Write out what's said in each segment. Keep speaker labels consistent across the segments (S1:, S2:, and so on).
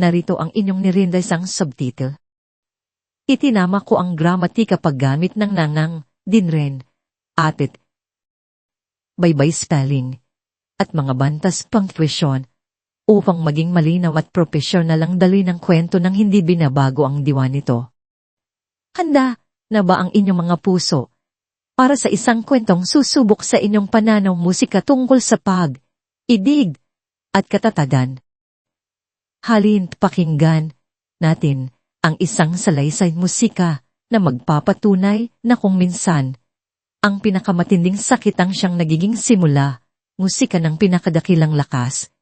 S1: Narito ang inyong nirinda isang subtitle. Itinama ko ang gramatika paggamit ng nangang, dinren, atit, baybay spelling, at mga bantas punctuation upang maging malinaw at profesional ang daloy ng kwento nang hindi binabago ang diwa nito. Handa na ba ang inyong mga puso para sa isang kwentong susubok sa inyong pananaw musika tungkol sa pag-ibig at katatagan? Halina't pakinggan natin ang isang salaysay musika na magpapatunay na kung minsan ang pinakamatinding sakit ang siyang nagiging simula, musika ng pinakadakilang lakas.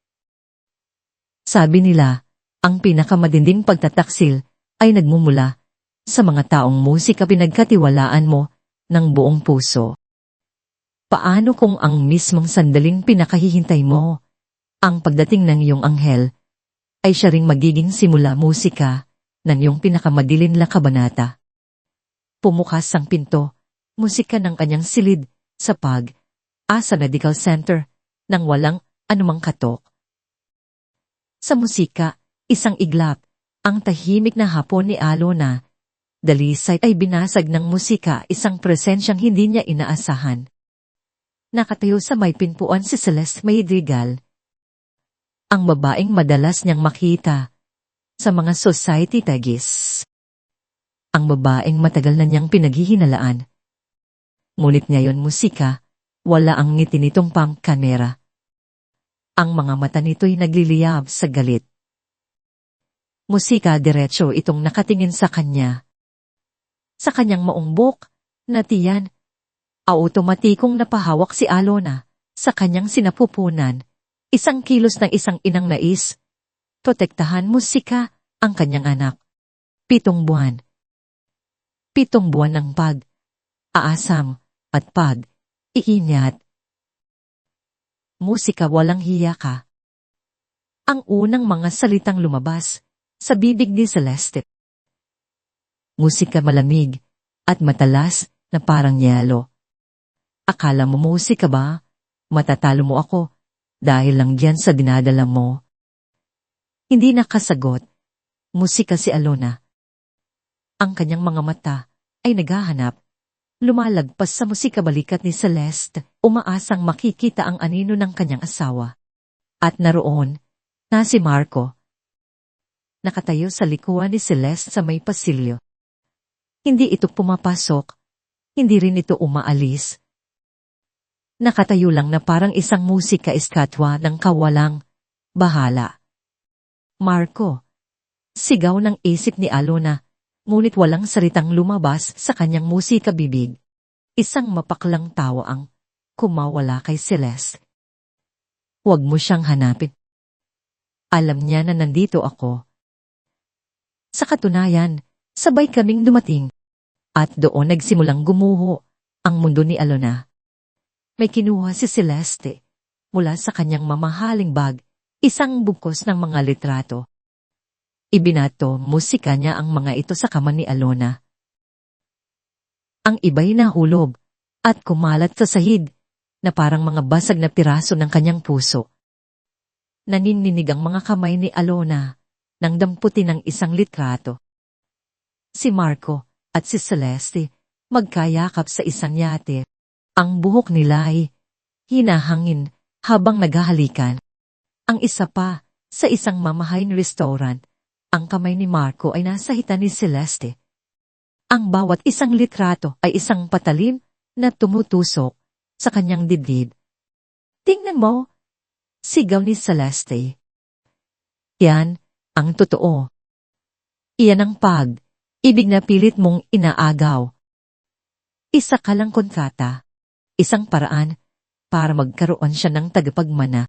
S1: Sabi nila, ang pinakamatinding pagtataksil ay nagmumula sa mga taong musika pinagkatiwalaan mo ng buong puso. Paano kung ang mismong sandaling pinakahihintay mo, ang pagdating ng iyong anghel, ay siya ring magiging simula musika ng iyong pinakamadilin na kabanata? Pumukas ang pinto, musika ng kanyang silid sa Pag-asa Medical Center nang walang anumang katok. Sa musika, isang iglap, ang tahimik na hapon ni Alona. Dalisay ay binasag ng musika, isang presensyang hindi niya inaasahan. Nakatayo sa may pinpuan si Celeste Madrigal, ang babaeng madalas niyang makita sa mga society tagis. Ang babaeng matagal na niyang pinaghihinalaan. Ngunit ngayon musika, wala ang ngiti nitong pang-kamera. Ang mga mata nito'y nagliliyab sa galit. Musika diretso itong nakatingin sa kanya. Sa kanyang maumbok na tiyan, automatikong napahawak si Alona sa kanyang sinapupunan. Isang kilos ng isang inang nais. Protektahan musika ang kanyang anak. 7 buwan. 7 buwan ng pag-aasam at pag-iingat. Musika, walang hiya ka. Ang unang mga salitang lumabas sa bibig ni Celeste. Musika malamig at matalas na parang yelo. Akala mo musika ba? Matatalo mo ako dahil lang diyan sa dinadala mo. Hindi nakasagot. Musika si Alona. Ang kanyang mga mata ay naghahanap. Lumalagpas sa musika balikat ni Celeste, umaasang makikita ang anino ng kanyang asawa. At naroon na si Marco. Nakatayo sa likuan ni Celeste sa may pasilyo. Hindi ito pumapasok, hindi rin ito umaalis. Nakatayo lang na parang isang musika eskatwa ng kawalang bahala. Marco. Sigaw ng isip ni Alona, ngunit walang salitang lumabas sa kanyang musika bibig. Isang mapaklang tawa ang kumawala kay Celeste. Huwag mo siyang hanapin. Alam niya na nandito ako. Sa katunayan, sabay kaming dumating. At doon nagsimulang gumuho ang mundo ni Alona. May kinuha si Celeste mula sa kanyang mamahaling bag, isang bukos ng mga litrato. Ibinato musika niya ang mga ito sa kamay ni Alona. Ang iba'y nahulog at kumalat sa sahig na parang mga basag na piraso ng kanyang puso. Nanininig ang mga kamay ni Alona nang damputin ng isang litrato. Si Marco at si Celeste magkayakap sa isang yate. Ang buhok nila ay hinahangin habang naghahalikan. Ang isa pa sa isang mamahaling restaurant. Ang kamay ni Marco ay nasa hita ni Celeste. Ang bawat isang litrato ay isang patalim na tumutusok sa kanyang dibdib. Tingnan mo, sigaw ni Celeste. Yan ang totoo. Iyan ang pag-ibig na pilit mong inaagaw. Isa ka lang kontrata, isang paraan para magkaroon siya ng tagapagmana.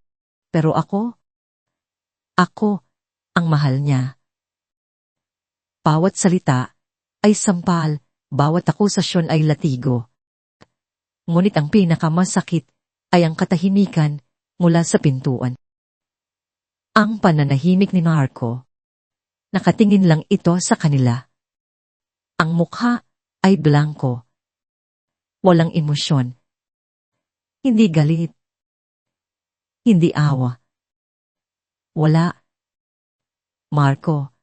S1: Pero ako ang mahal niya. Bawat salita ay sampal, bawat akusasyon ay latigo. Ngunit ang pinakamasakit ay ang katahimikan mula sa pintuan. Ang pananahimik ni Marco. Nakatingin lang ito sa kanila. Ang mukha ay blanko. Walang emosyon. Hindi galit. Hindi awa. Wala. Marco,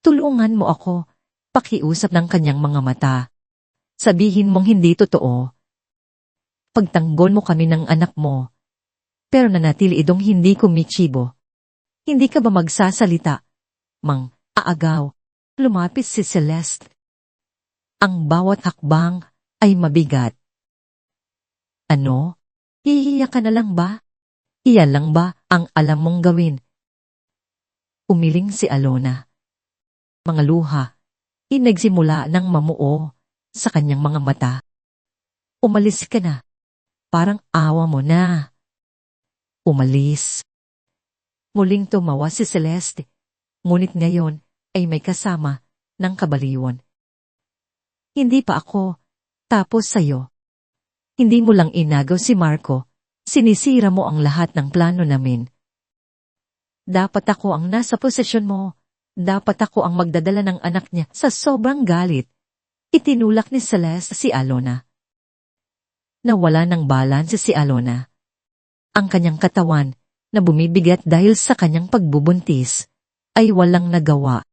S1: tulungan mo ako. Pakiusap ng kanyang mga mata. Sabihin mong hindi totoo. Pagtanggol mo kami ng anak mo. Pero nanatili itong hindi kumitsibo. Hindi ka ba magsasalita? Mang, aagaw. Lumapit si Celeste. Ang bawat hakbang ay mabigat. Ano? Hihiya ka na lang ba? Iyan lang ba ang alam mong gawin? Umiling si Alona. Mga luha, nagsimula ng mamuo sa kanyang mga mata. Umalis ka na. Parang awa mo na. Umalis. Muling tumawa si Celeste, ngunit ngayon ay may kasama ng kabaliwan. Hindi pa ako, tapos sayo. Hindi mo lang inagaw si Marco, sinisira mo ang lahat ng plano namin. Dapat ako ang nasa posisyon mo, dapat ako ang magdadala ng anak niya sa sobrang galit. Itinulak ni Celeste si Alona. Nawala ng balanse si Alona. Ang kanyang katawan, na bumibigat dahil sa kanyang pagbubuntis, ay walang nagawa.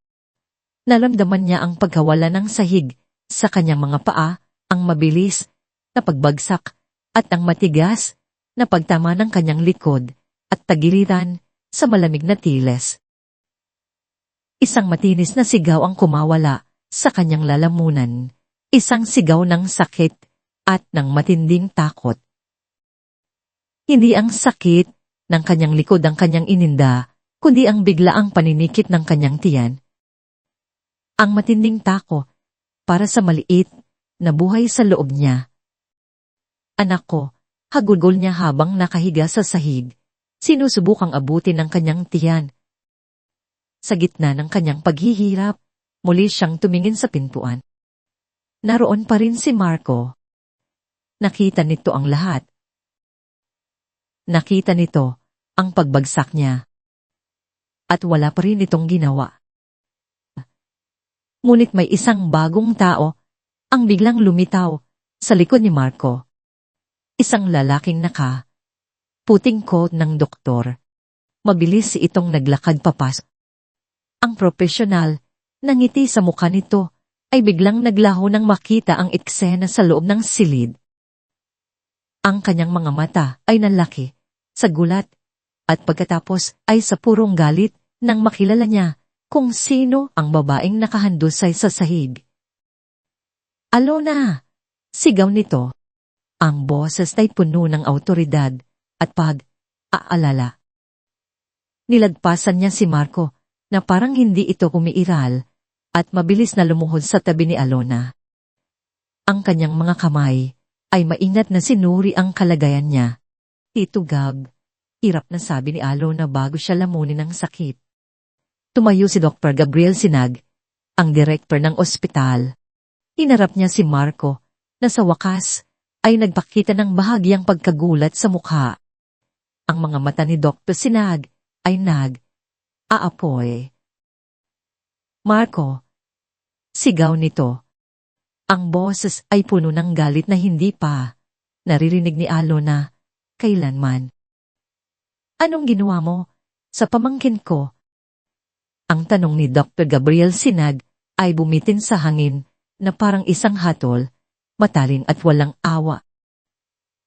S1: Naramdaman niya ang pagkawala ng sahig sa kanyang mga paa, ang mabilis na pagbagsak at ang matigas na pagtama ng kanyang likod at tagiliran sa malamig na tiles. Isang matinis na sigaw ang kumawala sa kanyang lalamunan, isang sigaw ng sakit at ng matinding takot. Hindi ang sakit ng kanyang likod ang kanyang ininda, kundi ang biglaang paninikip ng kanyang tiyan. Ang matinding tako para sa maliit na buhay sa loob niya. Anak ko, hagulgol niya habang nakahiga sa sahig, sinusubukang abutin ng kanyang tiyan. Sa gitna ng kanyang paghihirap, muli siyang tumingin sa pintuan. Naroon pa rin si Marco. Nakita nito ang lahat. Nakita nito ang pagbagsak niya. At wala pa rin itong ginawa. Ngunit may isang bagong tao ang biglang lumitaw sa likod ni Marco. Isang lalaking puting coat ng doktor. Mabilis itong naglakad papasok. Ang profesional na ngiti sa mukha nito ay biglang naglaho nang makita ang eksena sa loob ng silid. Ang kanyang mga mata ay nanlaki sa gulat at pagkatapos ay sa purong galit nang makilala niya kung sino ang babaeng nakahandusay sa sahig. Alona! Sigaw nito. Ang boses ay puno ng awtoridad at pag-aalala. Nilagpasan niya si Marco na parang hindi ito umiiral at mabilis na lumuhod sa tabi ni Alona. Ang kanyang mga kamay ay maingat na sinuri ang kalagayan niya. Tito Gab, hirap na sabi ni Alona bago siya lamunin ng sakit. Tumayo si Dr. Gabriel Sinag, ang direktor ng ospital. Hinarap niya si Marco na sa wakas ay nagpakita ng bahagyang pagkagulat sa mukha. Ang mga mata ni Dr. Sinag ay aapoy. Marco, sigaw nito. Ang boses ay puno ng galit na hindi pa naririnig ni Alona kailanman. Anong ginawa mo sa pamangkin ko? Ang tanong ni Dr. Gabriel Sinag ay bumitin sa hangin na parang isang hatol, matalin at walang awa.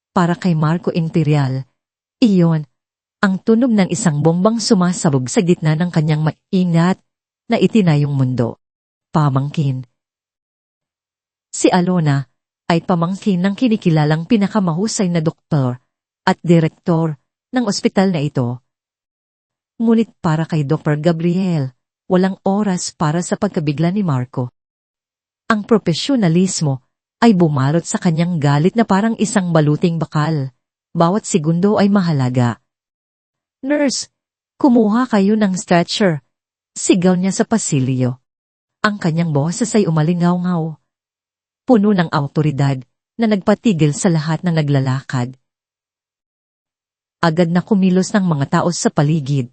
S1: Para kay Marco Imperial, iyon ang tunog ng isang bombang sumasabog sa gitna ng kanyang maingat na itinayong mundo. Pamangkin. Si Alona ay pamangkin ng kinikilalang pinakamahusay na doktor at direktor ng ospital na ito. Ngunit para kay Dr. Gabriel, walang oras para sa pagkabigla ni Marco. Ang profesionalismo ay bumalot sa kanyang galit na parang isang baluting bakal. Bawat segundo ay mahalaga. Nurse, kumuha kayo ng stretcher. Sigaw niya sa pasilyo. Ang kanyang boses ay umalingaw-ngaw. Puno ng awtoridad na nagpatigil sa lahat ng naglalakad. Agad na kumilos ng mga tao sa paligid.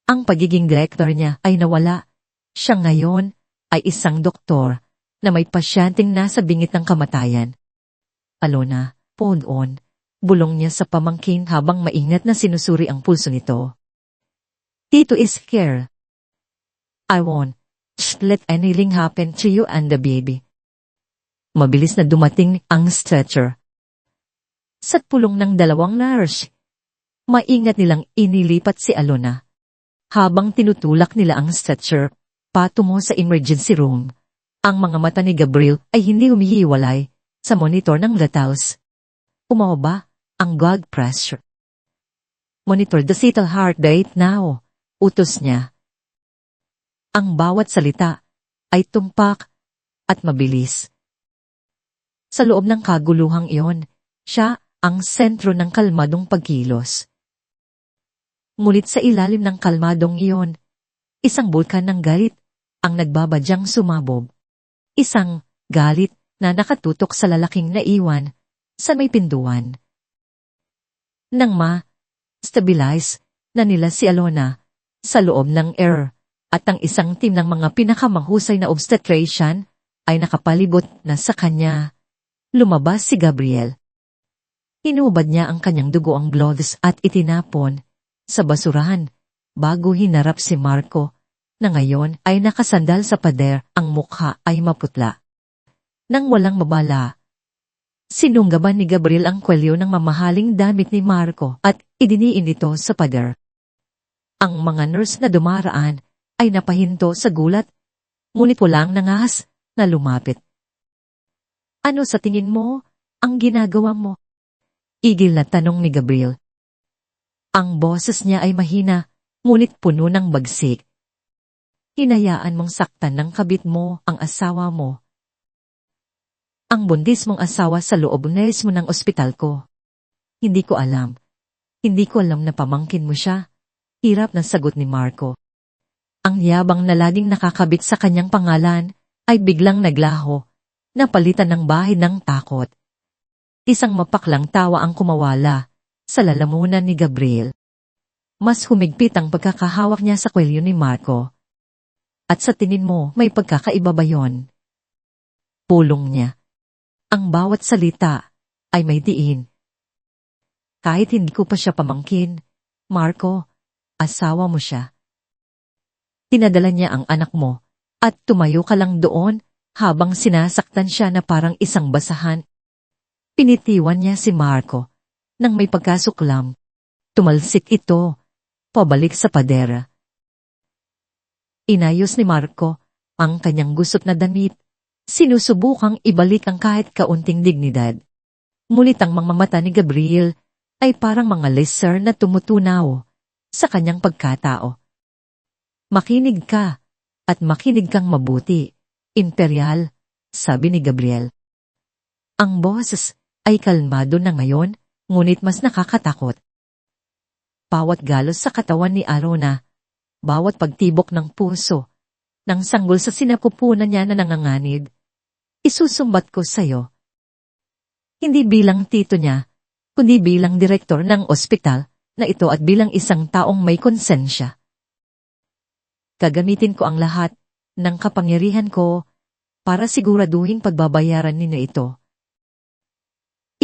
S1: Ang pagiging direktor niya ay nawala. Siya ngayon ay isang doktor na may pasyenteng nasa bingit ng kamatayan. Alona, hold on. Bulong niya sa pamangkin habang maingat na sinusuri ang pulso nito. Tito is here. I won't let anything happen to you and the baby. Mabilis na dumating ang stretcher. Sa pulong ng dalawang nurse, maingat nilang inilipat si Alona. Habang tinutulak nila ang stretcher patungo sa emergency room, ang mga mata ni Gabriel ay hindi humihiwalay sa monitor ng vitals. Umaba ang blood pressure. Monitor the fetal heart rate now, utos niya. Ang bawat salita ay tumpak at mabilis. Sa loob ng kaguluhang iyon, siya ang sentro ng kalmadong pagkilos. Ngunit sa ilalim ng kalmadong iyon, isang bulkan ng galit ang nagbabadyang sumabob. Isang galit na nakatutok sa lalaking naiwan sa may pintuan. Nang ma-stabilize na nila si Alona sa loob ng ER at ang isang team ng mga pinakamahusay na obstetrician ay nakapalibot na sa kanya, lumabas si Gabriel. Hinubad niya ang kanyang dugoang gloves at itinapon sa basurahan bago hinarap si Marco na ngayon ay nakasandal sa pader, ang mukha ay maputla. Nang walang mabala, sinunggaban ni Gabriel ang kwelyo ng mamahaling damit ni Marco at idiniin ito sa pader. Ang mga nurse na dumaraan ay napahinto sa gulat, ngunit walang nangahas na lumapit. Ano sa tingin mo ang ginagawa mo? Igil na tanong ni Gabriel. Ang boses niya ay mahina, ngunit puno ng bagsik. Hinayaan mong saktan ng kabit mo ang asawa mo. Ang bundis mong asawa sa loob mismo ng ospital ko. Hindi ko alam. Hindi ko alam na pamangkin mo siya. Hirap na sagot ni Marco. Ang yabang na laging nakakabit sa kanyang pangalan ay biglang naglaho, napalitan ng bahid ng takot. Isang mapaklang tawa ang kumawala sa lalamunan ni Gabriel. Mas humigpit ang pagkakahawak niya sa kwelyo ni Marco. At sa tingin mo, may pagkakaiba ba yon? Pulong niya. Ang bawat salita ay may diin. Kahit hindi ko pa siya pamangkin, Marco, asawa mo siya. Tinadala niya ang anak mo at tumayo ka lang doon habang sinasaktan siya na parang isang basahan. Pinitiwan niya si Marco nang may pagkasuklam. Tumalsik ito, pabalik sa padera. Inayos ni Marco ang kanyang gusot na damit. Sinusubukang ibalik ang kahit kaunting dignidad. Ngunit ang mga mata ni Gabriel ay parang mga laser na tumutunaw sa kanyang pagkatao. Makinig ka at makinig kang mabuti, Imperial, sabi ni Gabriel. Ang boses ay kalmado na ngayon, ngunit mas nakakatakot. Bawat galos sa katawan ni Alona, bawat pagtibok ng puso, ng sanggol sa sinapupunan niya na nanganganib, isusumbat ko sa'yo. Hindi bilang tito niya, kundi bilang direktor ng ospital na ito at bilang isang taong may konsensya. Gagamitin ko ang lahat ng kapangyarihan ko para siguraduhin pagbabayaran ninyo ito.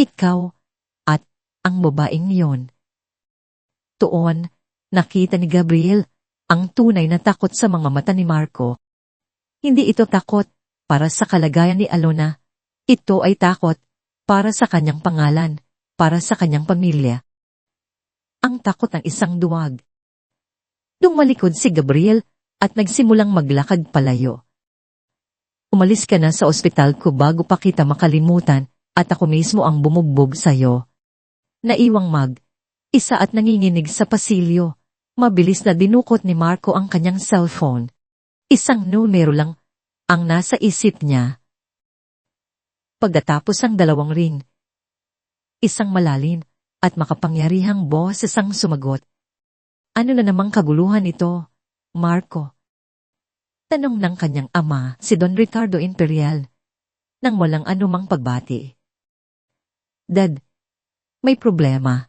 S1: Ikaw at ang babaeng niyon. Tuon, nakita ni Gabriel ang tunay na takot sa mga mata ni Marco. Hindi ito takot para sa kalagayan ni Alona. Ito ay takot para sa kanyang pangalan, para sa kanyang pamilya. Ang takot ng isang duwag. Dumalikod si Gabriel at nagsimulang maglakad palayo. Umalis ka na sa ospital ko bago pa kita makalimutan at ako mismo ang bumugbog sa'yo. Naiwang isa at nanginginig sa pasilyo. Mabilis na dinukot ni Marco ang kanyang cellphone. Isang numero lang ang nasa isip niya. Pagkatapos ang 2 ring, isang malalim at makapangyarihang boses ang sumagot. Ano na namang kaguluhan ito, Marco? Tanong ng kanyang ama, si Don Ricardo Imperial, nang walang anumang pagbati. Dad, may problema.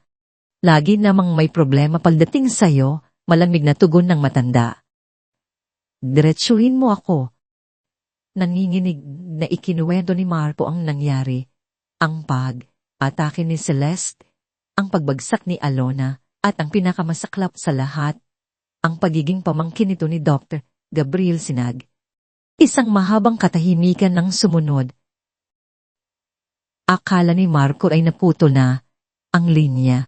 S1: Lagi namang may problema pagdating sa'yo, malamig na tugon ng matanda. Diretsuhin mo ako. Nanginginig na ikinuwento ni Marco ang nangyari. Ang pag-atake ni Celeste, ang pagbagsak ni Alona, at ang pinakamasaklap sa lahat, ang pagiging pamangkin nito ni Dr. Gabriel Sinag. Isang mahabang katahimikan ng sumunod. Akala ni Marco ay naputol na ang linya.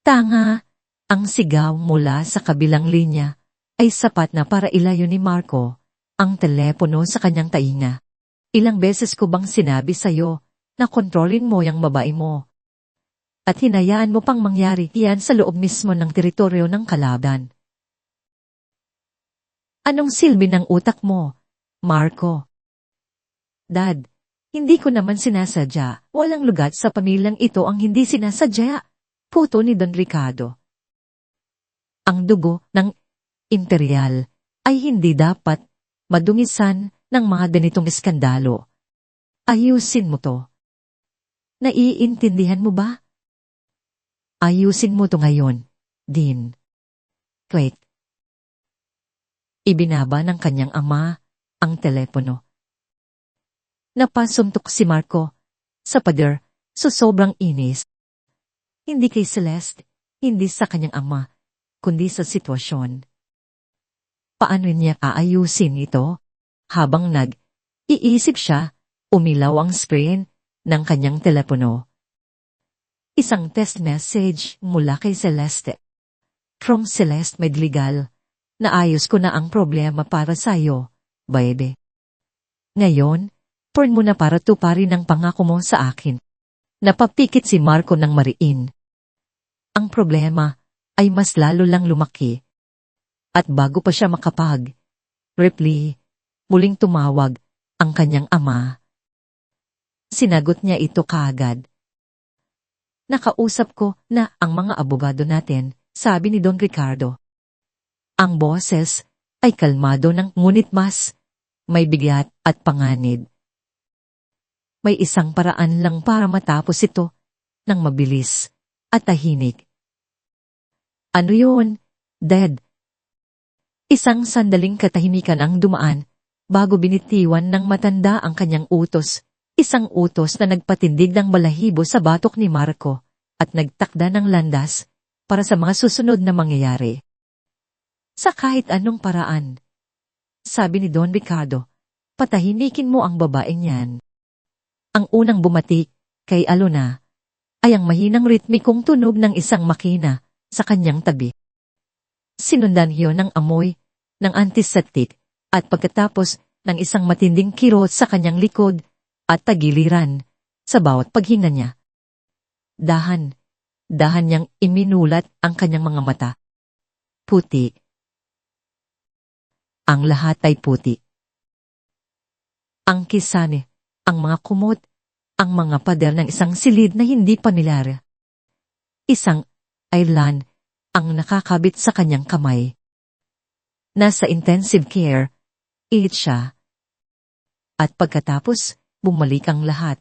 S1: Tanga, ang sigaw mula sa kabilang linya ay sapat na para ilayo ni Marco ang telepono sa kanyang tainga. Ilang beses ko bang sinabi sa'yo na kontrolin mo yung babae mo? At hinayaan mo pang mangyari iyan sa loob mismo ng teritoryo ng kalaban. Anong silbi ng utak mo, Marco? Dad, hindi ko naman sinasadya. Walang lugat sa pamilyang ito ang hindi sinasadya. Puto ni Don Ricardo. Ang dugo ng imperial ay hindi dapat madungisan ng mga ganitong iskandalo. Ayusin mo to. Naiintindihan mo ba? Ayusin mo to ngayon, Dean. Wait. Ibinaba ng kanyang ama ang telepono. Napasumtok si Marco sa pader sa sobrang inis. Hindi kay Celeste, hindi sa kanyang ama, kundi sa sitwasyon. Paano niya aayusin ito? Habang nag-iisip siya, umilaw ang screen ng kanyang telepono. Isang text message mula kay Celeste. From Celeste Madrigal. Naayos ko na ang problema para sa'yo, baby. Ngayon, porn mo na para tuparin ang pangako mo sa akin. Napapikit si Marco ng mariin. Ang problema ay mas lalo lang lumaki. At bago pa siya reply, muling tumawag ang kanyang ama. Sinagot niya ito kaagad. Nakausap ko na ang mga abogado natin, sabi ni Don Ricardo. Ang boses ay kalmado ngunit mas may bigat at panganib. May isang paraan lang para matapos ito ng mabilis at tahimik. Ano yun, Dad? Isang sandaling katahimikan ang dumaan bago binitiwan ng matanda ang kanyang utos. Isang utos na nagpatindig ng balahibo sa batok ni Marco at nagtakda ng landas para sa mga susunod na mangyayari. Sa kahit anong paraan, sabi ni Don Ricardo, patahimikin mo ang babaeng yan. Ang unang bumati kay Alona ay ang mahinang ritmikong tunog ng isang makina sa kanyang tabi. Sinundan iyon ng amoy ng antiseptic at pagkatapos ng isang matinding kirot sa kanyang likod at tagiliran sa bawat paghinga niya. Dahan niyang iminulat ang kanyang mga mata. Puti. Ang lahat ay puti. Ang kisame, ang mga kumot, ang mga pader ng isang silid na hindi pa nilara. Isang airlan ang nakakabit sa kanyang kamay. Nasa intensive care, siya. At pagkatapos, bumalik ang lahat.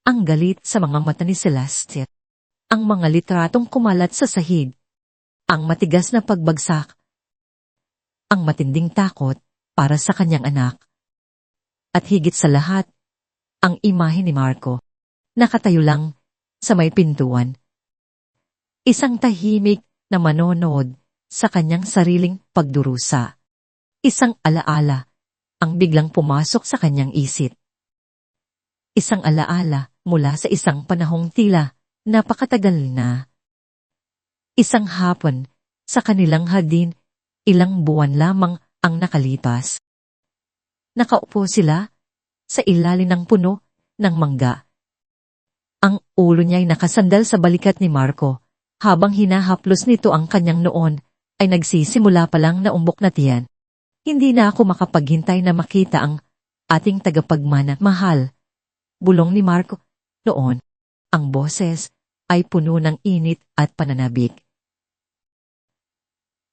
S1: Ang galit sa mga mata ni Celeste. Ang mga litratong kumalat sa sahig. Ang matigas na pagbagsak. Ang matinding takot para sa kanyang anak. At higit sa lahat, ang imahe ni Marco, nakatayo lang sa may pintuan. Isang tahimik na manonood sa kanyang sariling pagdurusa. Isang alaala ang biglang pumasok sa kanyang isip. Isang alaala mula sa isang panahong tila napakatagal na. Isang hapon sa kanilang hardin, ilang buwan lamang ang nakalipas. Nakaupo sila sa ilalim ng puno ng mangga. Ang ulo niya ay nakasandal sa balikat ni Marco, habang hinahaplos nito ang kanyang noon, ay nagsisimula pa lang na umbok na tiyan. Hindi na ako makapaghintay na makita ang ating tagapagmana, mahal. Bulong ni Marco. Noon, ang boses ay puno ng init at pananabik.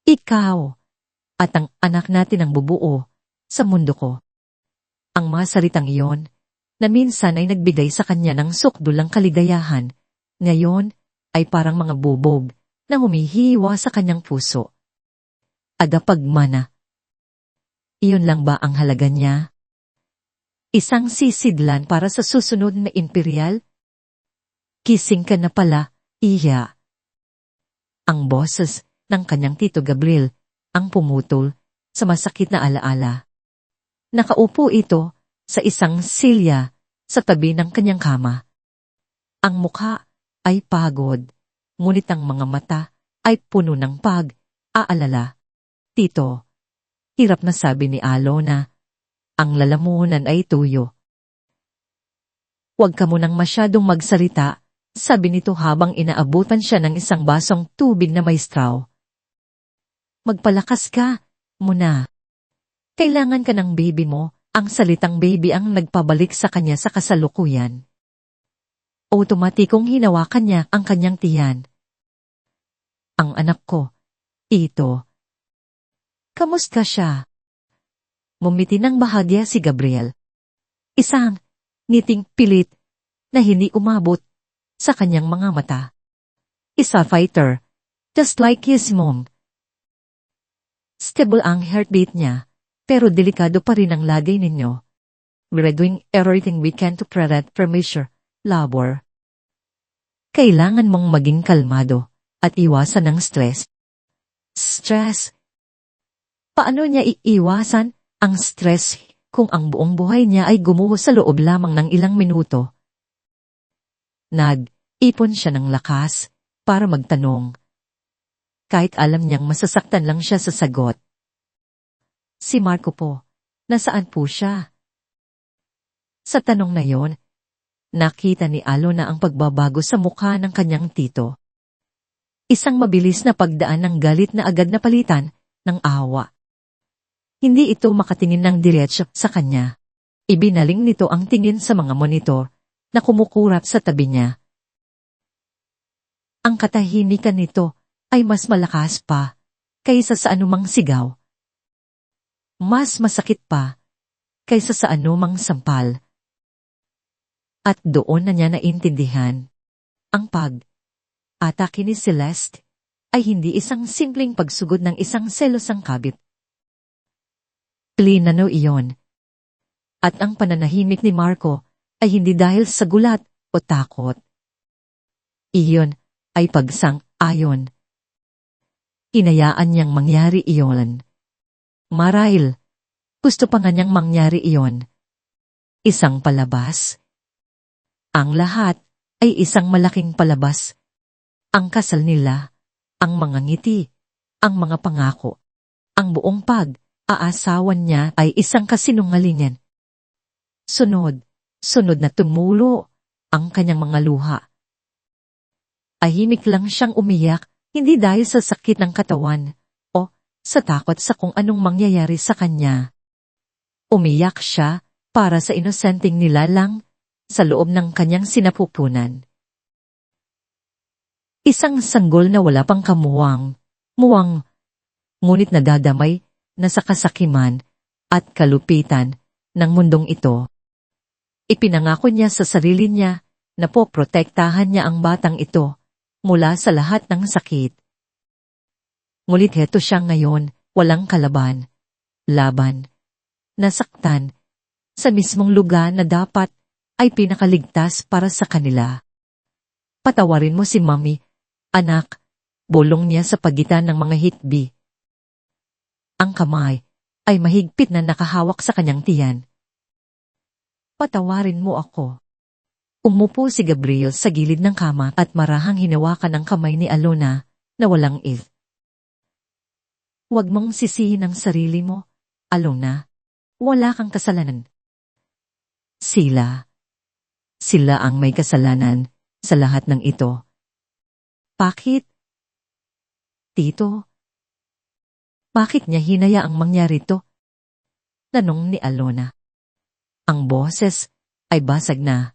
S1: Ikaw at ang anak natin ang bubuo sa mundo ko. Ang mga salitang iyon, na minsan ay nagbigay sa kanya ng sukdulang kaligayahan, ngayon ay parang mga bubog na humihiwa sa kanyang puso. Agapagmana. Iyon lang ba ang halaga niya? Isang sisidlan para sa susunod na imperial? Kising ka na pala, iya. Ang boses ng kanyang Tito Gabriel ang pumutol sa masakit na alaala. Nakaupo ito sa isang silya sa tabi ng kanyang kama. Ang mukha ay pagod, ngunit ang mga mata ay puno ng pag-aalala. Tito, hirap na sabi ni Alona, ang lalamunan ay tuyo. Huwag ka munang masyadong magsalita, sabi nito habang inaabutan siya ng isang basong tubig na may straw. Magpalakas ka muna. Kailangan ka ng baby mo, ang salitang baby ang nagpabalik sa kanya sa kasalukuyan. Otomatikong hinawakan niya ang kanyang tiyan. Ang anak ko, Tito. Kamusta siya? Mumiti ng bahagya si Gabriel. Isang ngiting pilit na hindi umabot sa kanyang mga mata. Isa fighter, just like his mom. Stable ang heartbeat niya, pero delikado pa rin ang lagay ninyo. We're doing everything we can to prevent premature labor. Kailangan mong maging kalmado at iwasan ng stress. Stress? Paano niya iiwasan ang stress kung ang buong buhay niya ay gumuho sa loob lamang ng ilang minuto? Nag-ipon siya ng lakas para magtanong. Kahit alam niyang masasaktan lang siya sa sagot. Si Marco po, nasaan po siya? Sa tanong na yon, nakita ni Alona ang pagbabago sa mukha ng kanyang tito. Isang mabilis na pagdaan ng galit na agad na palitan ng awa. Hindi ito makatingin ng diretso sa kanya. Ibinaling nito ang tingin sa mga monitor na kumukurap sa tabi niya. Ang katahimikan nito ay mas malakas pa kaysa sa anumang sigaw. Mas masakit pa kaysa sa anumang sampal. At doon na niya naintindihan. Ang pag-atake ni Celeste ay hindi isang simpleng pagsugod ng isang selosang kabit. Plinano iyon. At ang pananahimik ni Marco ay hindi dahil sa gulat o takot. Iyon ay pagsang-ayon. Hinayaan niyang mangyari iyon. Marahil, gusto pa nga niyang mangyari iyon. Isang palabas. Ang lahat ay isang malaking palabas. Ang kasal nila, ang mga ngiti, ang mga pangako, ang buong pag-aasawan niya ay isang kasinungalingan. Sunod na tumulo ang kanyang mga luha. Ahimik lang siyang umiyak, hindi dahil sa sakit ng katawan o sa takot sa kung anong mangyayari sa kanya. Umiyak siya para sa inosenteng nilalang sa loob ng kanyang sinapupunan. Isang sanggol na wala pang muwang, ngunit nadadamay na sa kasakiman at kalupitan ng mundong ito. Ipinangako niya sa sarili niya na poprotektahan niya ang batang ito mula sa lahat ng sakit. Ngunit heto siya ngayon, walang laban, nasaktan, sa mismong lugar na dapat ay pinakaligtas para sa kanila. Patawarin mo si Mami, anak, bulong niya sa pagitan ng mga hikbi. Ang kamay ay mahigpit na nakahawak sa kanyang tiyan. Patawarin mo ako. Umupo si Gabriel sa gilid ng kama at marahang hinawakan ang kamay ni Alona na walang if. Huwag mong sisihin ang sarili mo, Alona. Wala kang kasalanan. Sila ang may kasalanan sa lahat ng ito. Bakit? Tito? Bakit niya hinayaang mangyari to? Tanong ni Alona. Ang boses ay basag na.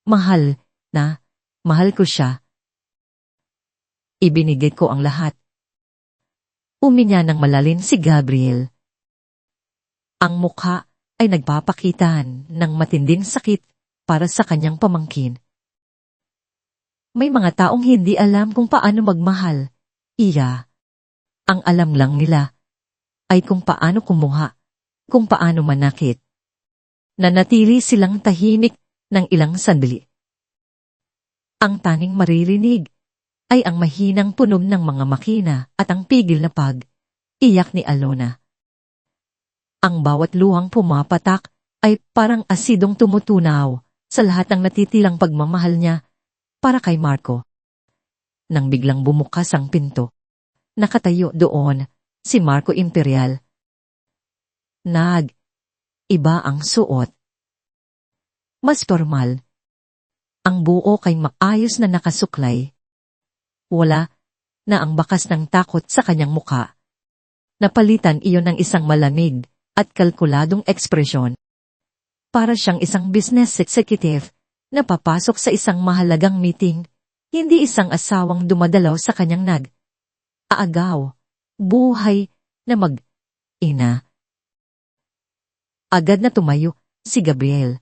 S1: Mahal ko siya. Ibinigay ko ang lahat. Uminya ng malalim si Gabriel. Ang mukha ay nagpapakitaan ng matinding sakit para sa kanyang pamangkin. May mga taong hindi alam kung paano magmahal. Ang alam lang nila ay kung paano kumuha, kung paano manakit. Nanatili silang tahimik ng ilang sandali. Ang tanging maririnig ay ang mahinang tunog ng mga makina at ang pigil na pag-iyak ni Alona. Ang bawat luhang pumapatak ay parang asidong tumutunaw sa lahat ng natitilang pagmamahal niya para kay Marco. Nang biglang bumukas ang pinto, nakatayo doon si Marco Imperial. Iba ang suot. Mas formal. Ang buo kay maayos na nakasuklay. Wala na ang bakas ng takot sa kanyang muka. Napalitan iyon ng isang malamig at kalkuladong ekspresyon. Para siyang isang business executive na papasok sa isang mahalagang meeting, hindi isang asawang dumadalaw sa kanyang aagaw, buhay na mag-ina. Agad na tumayo si Gabriel.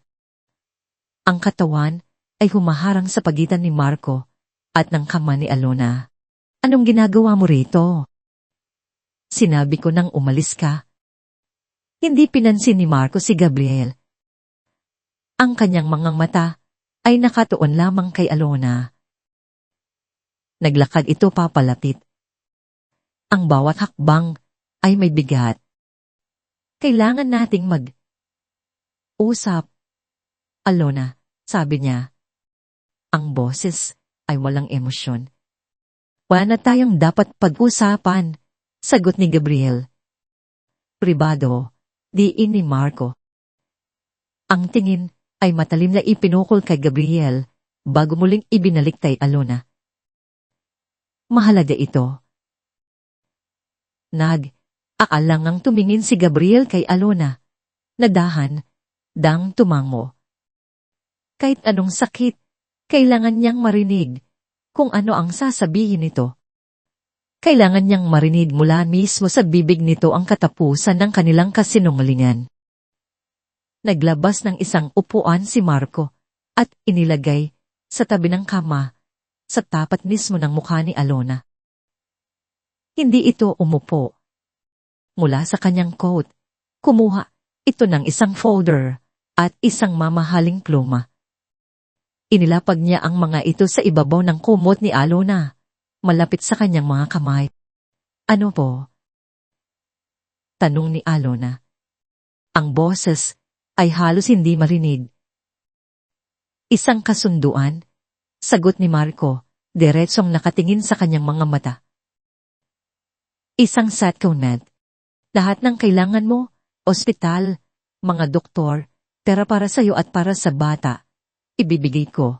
S1: Ang katawan ay humaharang sa pagitan ni Marco at ng kama ni Alona. Anong ginagawa mo rito? Sinabi ko nang umalis ka. Hindi pinansin ni Marco si Gabriel. Ang kanyang mga mata ay nakatuon lamang kay Alona. Naglakad ito papalapit. Ang bawat hakbang ay may bigat. Kailangan nating mag-usap. Alona, sabi niya. Ang boses ay walang emosyon. Wala na tayong dapat pag-usapan, sagot ni Gabriel. Pribado, diin ni Marco. Ang tingin ay matalim na ipinukol kay Gabriel bago muling ibinalik kay Alona. Mahalaga ito. Nag-aalangang tumingin si Gabriel kay Alona. Nadahan, dang tumango. Kahit anong sakit, kailangan niyang marinig kung ano ang sasabihin nito. Kailangan niyang marinig mula mismo sa bibig nito ang katapusan ng kanilang kasinungalingan. Naglabas ng isang upuan si Marco at inilagay sa tabi ng kama sa tapat mismo ng mukha ni Alona. Hindi ito umupo. Mula sa kanyang coat, kumuha ito ng isang folder at isang mamahaling pluma. Inilapag niya ang mga ito sa ibabaw ng kumot ni Alona, malapit sa kanyang mga kamay. Ano po? Tanong ni Alona. Ang boses ay halos hindi marinig. Isang kasunduan, sagot ni Marco, diretsong nakatingin sa kanyang mga mata. Isang settlement. Lahat ng kailangan mo, ospital, mga doktor, pera para sa'yo at para sa bata, ibibigay ko.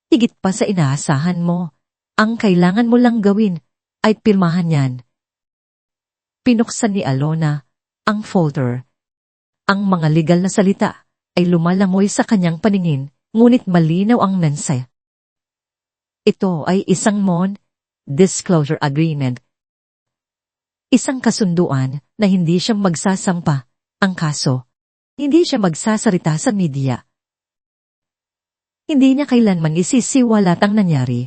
S1: Higit pa sa inaasahan mo, ang kailangan mo lang gawin ay pirmahan yan. Pinuksan ni Alona ang folder. Ang mga legal na salita ay lumalangoy sa kanyang paningin, ngunit malinaw ang mensahe. Ito ay isang non-disclosure agreement. Isang kasunduan na hindi siya magsasampa ang kaso. Hindi siya magsasarita sa media. Hindi niya kailanman isisiwalat ang nangyari.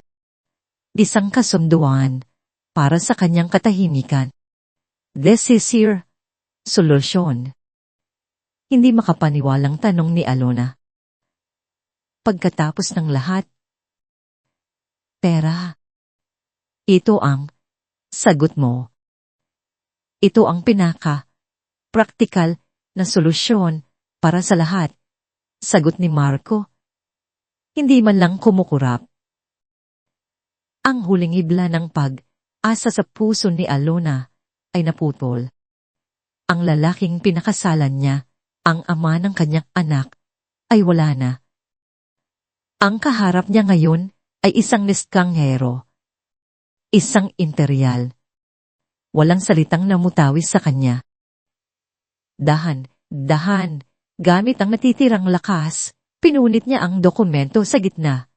S1: Isang kasunduan para sa kanyang katahimikan. This is your solution. Hindi makapaniwalang tanong ni Alona. Pagkatapos ng lahat, pera. Ito ang sagot mo. Ito ang praktikal na solusyon para sa lahat. Sagot ni Marco. Hindi man lang kumukurap. Ang huling hibla ng pag-asa sa puso ni Alona ay naputol. Ang lalaking pinakasalan niya, ang ama ng kanyang anak, ay wala na. Ang kaharap niya ngayon ay isang estranghero. Isang imperial. Walang salitang namutawis sa kanya. Dahan, gamit ang natitirang lakas, pinunit niya ang dokumento sa gitna.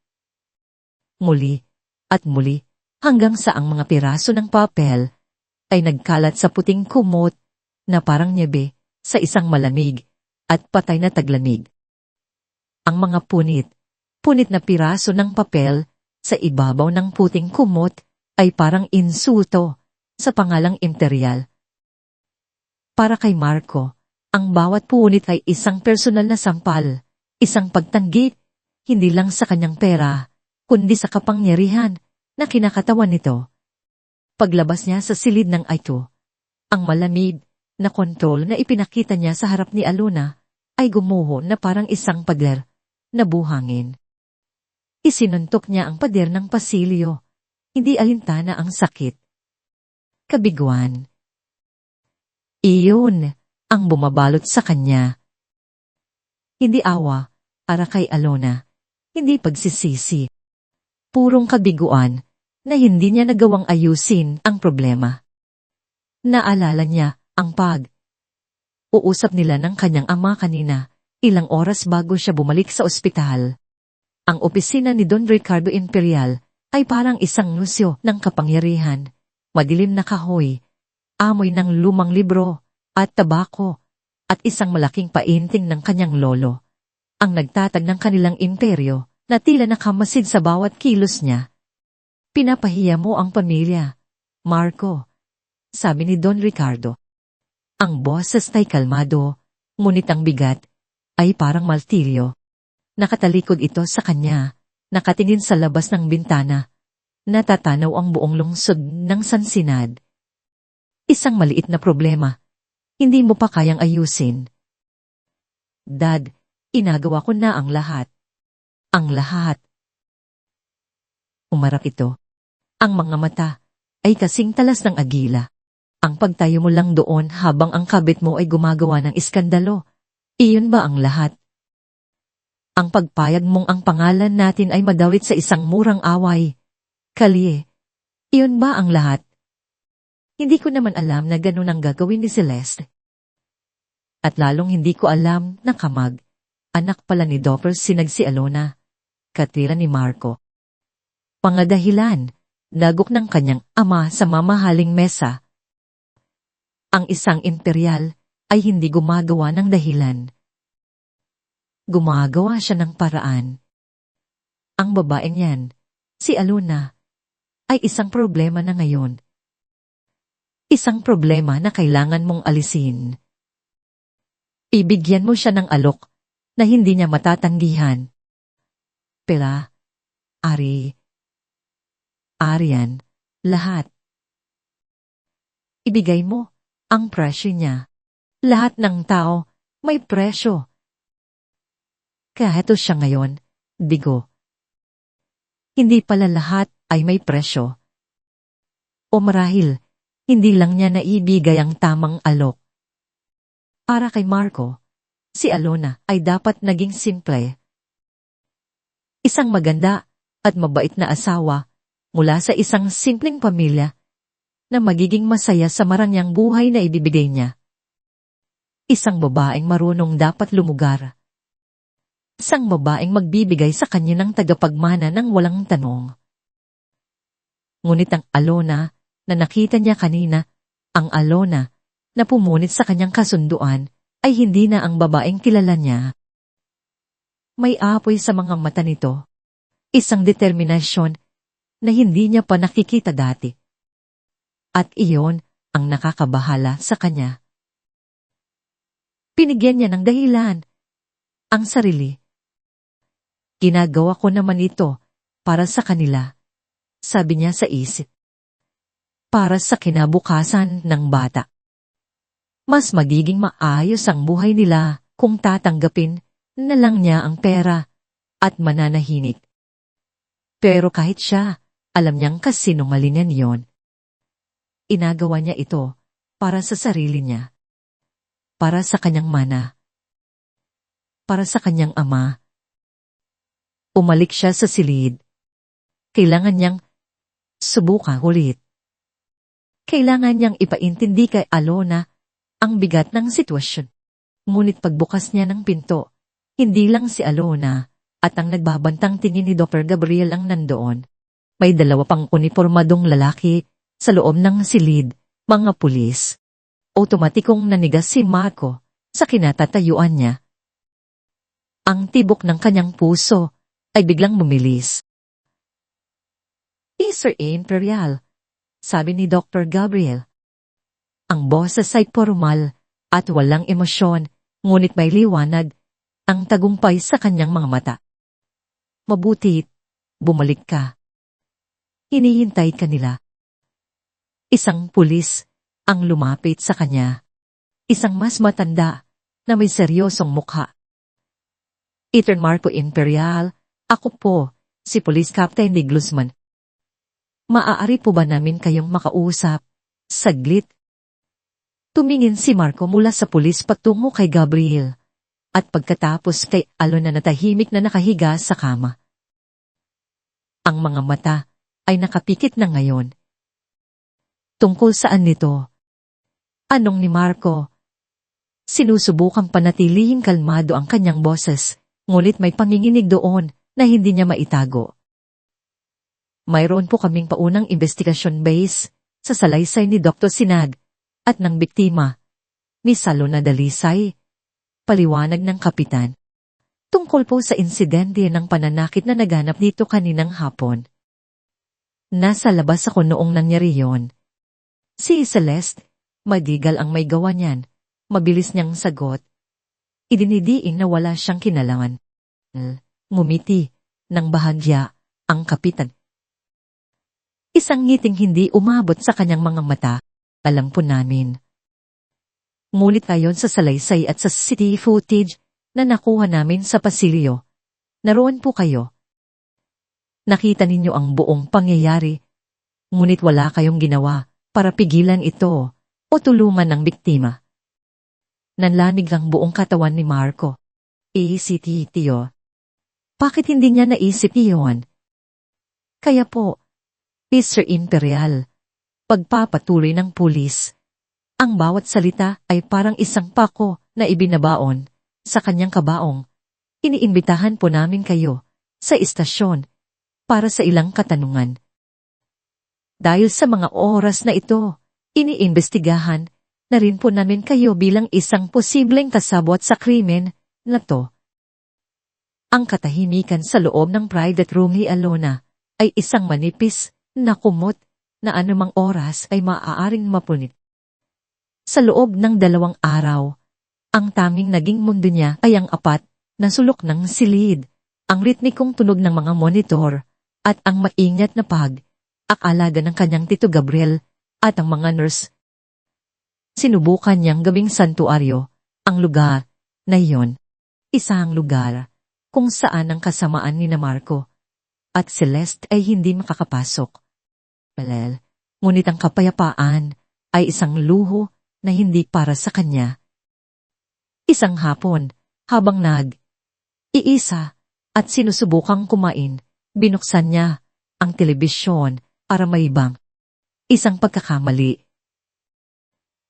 S1: Muli at muli, hanggang sa ang mga piraso ng papel ay nagkalat sa puting kumot na parang nyebe sa isang malamig at patay na taglamig. Ang mga punit na piraso ng papel sa ibabaw ng puting kumot ay parang insulto sa pangalang imperial. Para kay Marco, ang bawat punit ay isang personal na sampal, isang pagtanggit, hindi lang sa kanyang pera, kundi sa kapangyarihan na kinakatawan nito. Paglabas niya sa silid ng ito, ang malamig na kontrol na ipinakita niya sa harap ni Alona ay gumuho na parang isang pader na buhangin. Isinuntok niya ang pader ng pasilyo. Hindi alintana ang sakit. Kabiguan. Iyon ang bumabalot sa kanya. Hindi awa para kay Alona. Hindi pagsisisi. Purong kabiguan na hindi niya nagawang ayusin ang problema. Naalala niya ang uusap nila ng kanyang ama kanina, ilang oras bago siya bumalik sa ospital. Ang opisina ni Don Ricardo Imperial ay parang isang museo ng kapangyarihan, madilim na kahoy, amoy ng lumang libro at tabako, at isang malaking painting ng kanyang lolo, ang nagtatag ng kanilang imperyo na tila nakamasid sa bawat kilos niya. Pinapahiya mo ang pamilya, Marco, sabi ni Don Ricardo. Ang boses ay kalmado, ngunit ang bigat ay parang martilyo. Nakatalikod ito sa kanya, nakatingin sa labas ng bintana. Natatanaw ang buong lungsod ng Sansinad. Isang maliit na problema, hindi mo pa kayang ayusin. Dad, inagawa ko na ang lahat. Ang lahat. Umarap ito. Ang mga mata ay kasing talas ng agila. Ang pagtayo mo lang doon habang ang kabit mo ay gumagawa ng iskandalo. Iyon ba ang lahat? Ang pagpayag mong ang pangalan natin ay madawit sa isang murang away. Kalye, iyon ba ang lahat? Hindi ko naman alam na ganun ang gagawin ni Celeste. At lalong hindi ko alam na Kamag, anak pala ni Dopper Sinag si Alona, katira ni Marco. Pangadahilan, dagok ng kanyang ama sa mamahaling mesa. Ang isang imperial ay hindi gumagawa ng dahilan. Gumagawa siya ng paraan. Ang babaeng yan, si Alona, ay isang problema na ngayon. Isang problema na kailangan mong alisin. Ibigyan mo siya ng alok na hindi niya matatanggihan. Pera, Arian, lahat. Ibigay mo ang presyo niya. Lahat ng tao may presyo. Kahit siya ngayon, bigo. Hindi pala lahat ay may presyo. O marahil, hindi lang niya naibigay ang tamang alok. Para kay Marco, si Alona ay dapat naging simple. Isang maganda at mabait na asawa mula sa isang simpleng pamilya na magiging masaya sa marangyang buhay na ibibigay niya. Isang babaeng marunong dapat lumugar. Isang babaeng magbibigay sa kanya ng tagapagmana ng walang tanong. Ngunit ang Alona na nakita niya kanina, ang Alona na pumunit sa kanyang kasunduan, ay hindi na ang babaeng kilala niya. May apoy sa mga mata nito. Isang determinasyon na hindi niya pa nakikita dati. At iyon ang nakakabahala sa kanya. Pinigyan niya ng dahilan. Ang sarili. Ginagawa ko naman ito para sa kanila, sabi niya sa isip. Para sa kinabukasan ng bata. Mas magiging maayos ang buhay nila kung tatanggapin na lang niya ang pera at mananahimik. Pero kahit siya, alam niyang kasinungalingan yon. Inagawa niya ito para sa sarili niya. Para sa kanyang mana. Para sa kanyang ama. Umalik siya sa silid. Kailangan niyang subukan ulit. Kailangan niyang ipaintindi kay Alona ang bigat ng sitwasyon. Ngunit pagbukas niya ng pinto, hindi lang si Alona at ang nagbabantang tingin ni Dr. Gabriel ang nandoon. May dalawa pang uniformadong lalaki sa loob ng silid, mga pulis. Otomatikong nanigas si Marco sa kinatatayuan niya. Ang tibok ng kanyang puso ay biglang bumilis. Sir Imperial, sabi ni Dr. Gabriel. Ang boses ay formal at walang emosyon, ngunit may liwanag ang tagumpay sa kanyang mga mata. Mabuti, bumalik ka. Hinihintay ka nila. Isang pulis ang lumapit sa kanya. isang mas matanda na may seryosong mukha. Ethan Marco Imperial, ako po, si Police Captain de Guzman. Maaari po ba namin kayong makausap? Saglit. Tumingin si Marco mula sa pulis patungo kay Gabriel, at pagkatapos kay Alon na natahimik na nakahiga sa kama. Ang mga mata ay nakapikit na ngayon. Tungkol saan nito? Anong ni Marco? Sinusubukang panatilihing kalmado ang kanyang boses, ngunit may panginginig doon na hindi niya maitago. Mayroon po kaming paunang investigasyon base sa salaysay ni Dr. Sinag at ng biktima, ni Salona Dalisay, paliwanag ng kapitan. Tungkol po sa insidente ng pananakit na naganap dito kaninang hapon. Nasa labas ako noong nangyari yon. Si Celeste, madigal ang may gawa niyan, mabilis niyang sagot. Idinidiin na wala siyang kinalaman. Ngumiti ng bahagya ang kapitan. Isang ngiting hindi umabot sa kanyang mga mata, alam po namin. Ngunit ayon sa salaysay at sa CCTV footage na nakuha namin sa pasilyo, naroon po kayo. Nakita ninyo ang buong pangyayari, ngunit wala kayong ginawa para pigilan ito o tulungan ng biktima. Nanlamig ang buong katawan ni Marco. Tiyo. Bakit hindi niya naisip iyon? Kaya po, Mr. Imperial, pagpapatuloy ng pulis, ang bawat salita ay parang isang pako na ibinabaon sa kanyang kabaong. Iniimbitahan po namin kayo sa istasyon para sa ilang katanungan. Dahil sa mga oras na ito, iniimbestigahan na rin po namin kayo bilang isang posibleng kasabwat sa krimen na to. Ang katahimikan sa loob ng private room ni Alona ay isang manipis na kumot na anumang oras ay maaaring mapunit. Sa loob ng 2 araw, ang tanging naging mundo niya ay ang apat na sulok ng silid, ang ritmikong tunog ng mga monitor, at ang maingat na pag-aalaga ng kanyang Tito Gabriel at ang mga nurse. Sinubukan niyang gawing santuaryo ang lugar na iyon, isang lugar kung saan ang kasamaan ni Marco at Celeste ay hindi makakapasok. Ngunit ang kapayapaan ay isang luho na hindi para sa kanya. Isang hapon, habang iisa at sinusubukang kumain, binuksan niya ang telebisyon para maibang isang pagkakamali.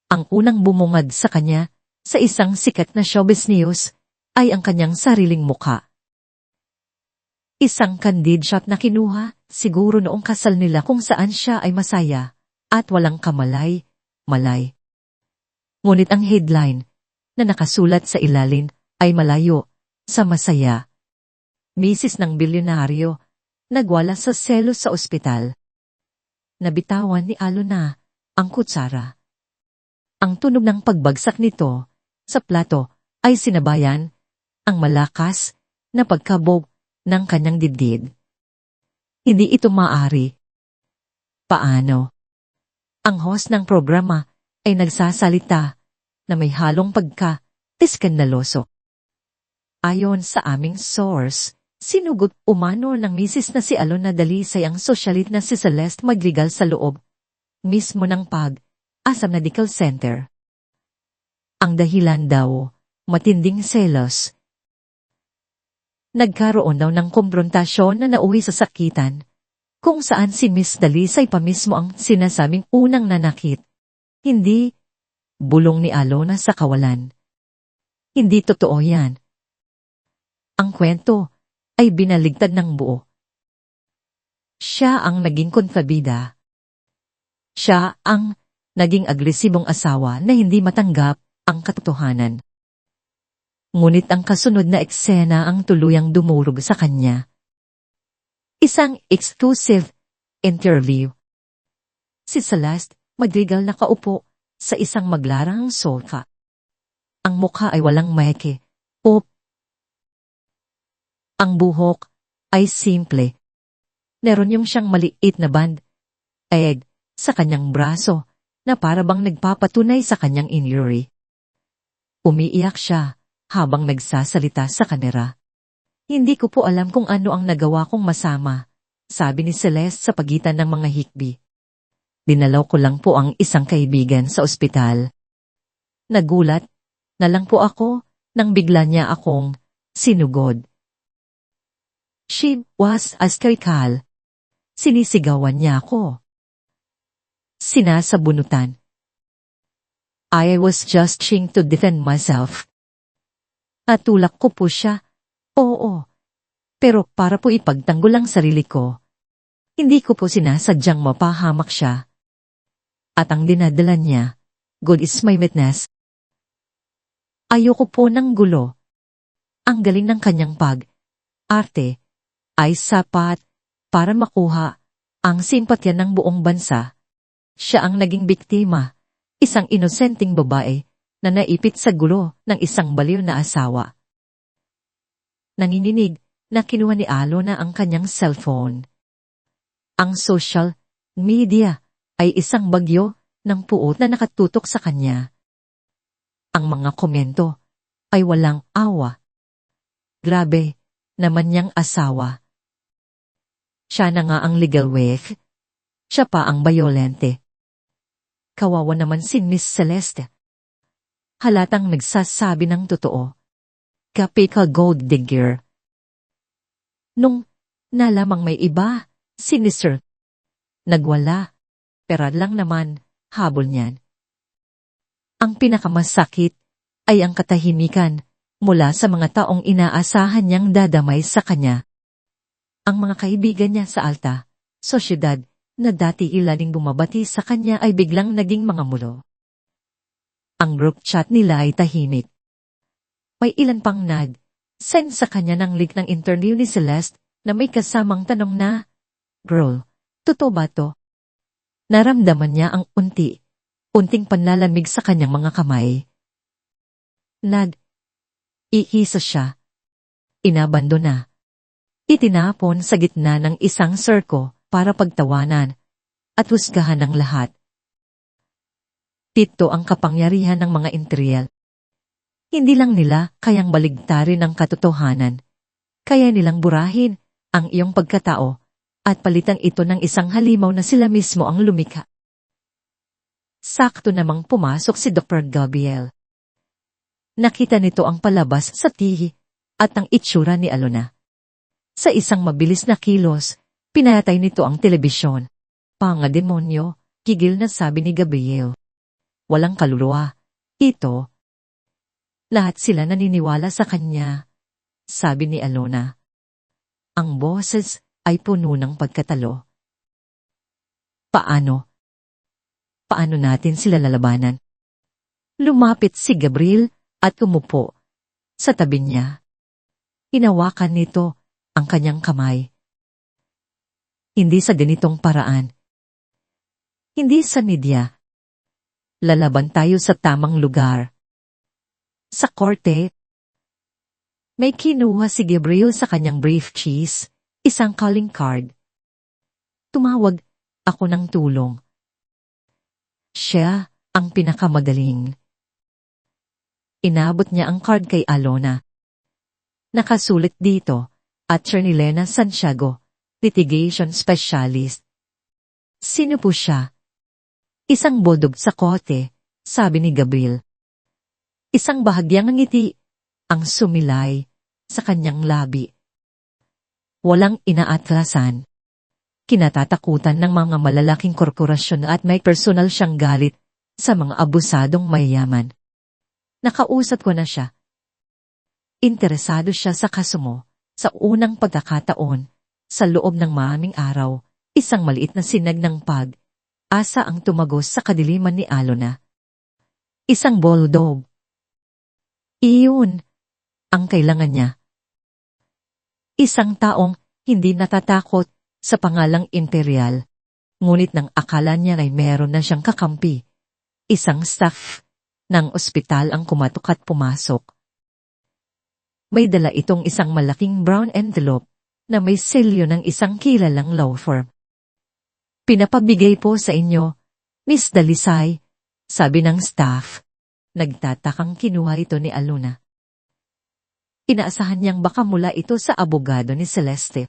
S1: Ang unang bumungad sa kanya sa isang sikat na showbiz news ay ang kanyang sariling mukha. Isang candid shot na kinuha, siguro noong kasal nila kung saan siya ay masaya at walang kamalay-malay. Ngunit ang headline na nakasulat sa ilalim ay malayo sa masaya. Misis ng bilyonaryo, nagwala sa selos sa ospital. Nabitawan ni Alona ang kutsara. Ang tunog ng pagbagsak nito sa plato ay sinabayan ang malakas na pagkabog ng kanyang dibdib. Hindi ito maaari. Paano? Ang host ng programa ay nagsasalita na may halong pagka-iskandaloso. Ayon sa aming source, sinugot umano ng misis na si Alona Dalisay ang sosyalit na si Celeste Madrigal sa loob mismo ng Asam Medical Center. Ang dahilan daw, matinding selos. Nagkaroon daw ng kumprontasyon na nauwi sa sakitan, kung saan si Miss Dalisay pa mismo ang sinasabing unang nanakit. Hindi, bulong ni Alona sa kawalan. Hindi totoo yan. Ang kwento ay binaligtad ng buo. Siya ang naging kontrabida. Siya ang naging agresibong asawa na hindi matanggap ang katotohanan. Ngunit ang kasunod na eksena ang tuluyang dumurog sa kanya. Isang exclusive interview. Si Celeste Madrigal nakaupo sa isang maglarang sofa. Ang mukha ay walang maeke. Ang buhok ay simple. Meron yung siyang maliit na band-aid sa kanyang braso na para bang nagpapatunay sa kanyang injury. Umiiyak siya habang nagsasalita sa kamera. Hindi ko po alam kung ano ang nagawa kong masama, sabi ni Celeste sa pagitan ng mga hikbi. Dinalaw ko lang po ang isang kaibigan sa ospital. Nagulat na lang po ako nang bigla niya akong sinugod. She was hysterical. Sinisigawan niya ako. Sinasabunutan. I was just trying to defend myself. Natulak ko po siya. Oo. Pero para po ipagtanggol ang sarili ko. Hindi ko po sinasadyang mapahamak siya. At ang dinadala niya, God is my witness. Ayoko po ng gulo. Ang galing ng kanyang pag-arte ay sapat para makuha ang simpatya ng buong bansa. Siya ang naging biktima, isang inosenteng babae na naipit sa gulo ng isang baliw na asawa. Nanginginig na kinuha ni Alona ang kanyang cellphone. Ang social media ay isang bagyo ng puot na nakatutok sa kanya. Ang mga komento ay walang awa. Grabe naman niyang asawa. Siya na nga ang legal wife. Siya pa ang bayolente. Kawawa naman si Miss Celeste. Halatang nagsasabi ng totoo. Kape ka gold digger. Nung nalamang may iba, sinister. Nagwala. Pera lang naman, habol niyan. Ang pinakamasakit ay ang katahimikan mula sa mga taong inaasahan niyang dadamay sa kanya. Ang mga kaibigan niya sa alta, sosyedad, na dati ilaling bumabati sa kanya ay biglang naging mga mulo. Ang group chat nila ay tahimik. May ilan pang send sa kanya ng link ng interview ni Celeste na may kasamang tanong na, "Girl, totoo ba to?" Naramdaman niya ang unting panlalamig sa kanyang mga kamay. Iisa siya. Inabando na. Itinapon sa gitna ng isang sirko para pagtawanan at husgahan ng lahat. Dito ang kapangyarihan ng mga intriel. Hindi lang nila kayang baligtarin ang katotohanan. Kaya nilang burahin ang iyong pagkatao at palitan ito ng isang halimaw na sila mismo ang lumikha. Sakto namang pumasok si Dr. Gabriel. Nakita nito ang palabas sa TV at ang itsura ni Alona. Sa isang mabilis na kilos, pinatay nito ang telebisyon. Pangademonyo, gigil na sabi ni Gabriel. Walang kaluluwa. Ito. Lahat sila naniniwala sa kanya, sabi ni Alona. Ang boses ay puno ng pagkatalo. Paano? Paano natin sila lalabanan? Lumapit si Gabriel at umupo sa tabi niya. Hinawakan nito ang kanyang kamay. Hindi sa ganitong paraan. Hindi sa media. Lalaban tayo sa tamang lugar. Sa korte. May kinuha si Gabriel sa kanyang briefcase, isang calling card. Tumawag ako ng tulong. Siya ang pinakamagaling. Inabot niya ang card kay Alona. Nakasulit dito, Attorney Lena Santiago, litigation specialist. Sino po siya? Isang bodog sa kote, sabi ni Gabriel. Isang bahagyang ngiti ang sumilay sa kanyang labi. Walang inaatlasan. Kinatatakutan ng mga malalaking korporasyon at may personal siyang galit sa mga abusadong mayayaman. Nakausap ko na siya. Interesado siya sa kaso mo. Sa unang pagkakataon, sa loob ng maraming araw, isang maliit na sinag ng asa ang tumagos sa kadiliman ni Alona. Isang bulldog. Iyon ang kailangan niya. Isang taong hindi natatakot sa pangalang imperial, ngunit nang akala niya ay meron na siyang kakampi. Isang staff ng ospital ang kumatok at pumasok. May dala itong isang malaking brown envelope na may selyo ng isang kilalang law firm. Pinapabigay po sa inyo, Miss Dalisay, sabi ng staff. Nagtatakang kinuha ito ni Alona. Inaasahan niyang baka mula ito sa abogado ni Celeste.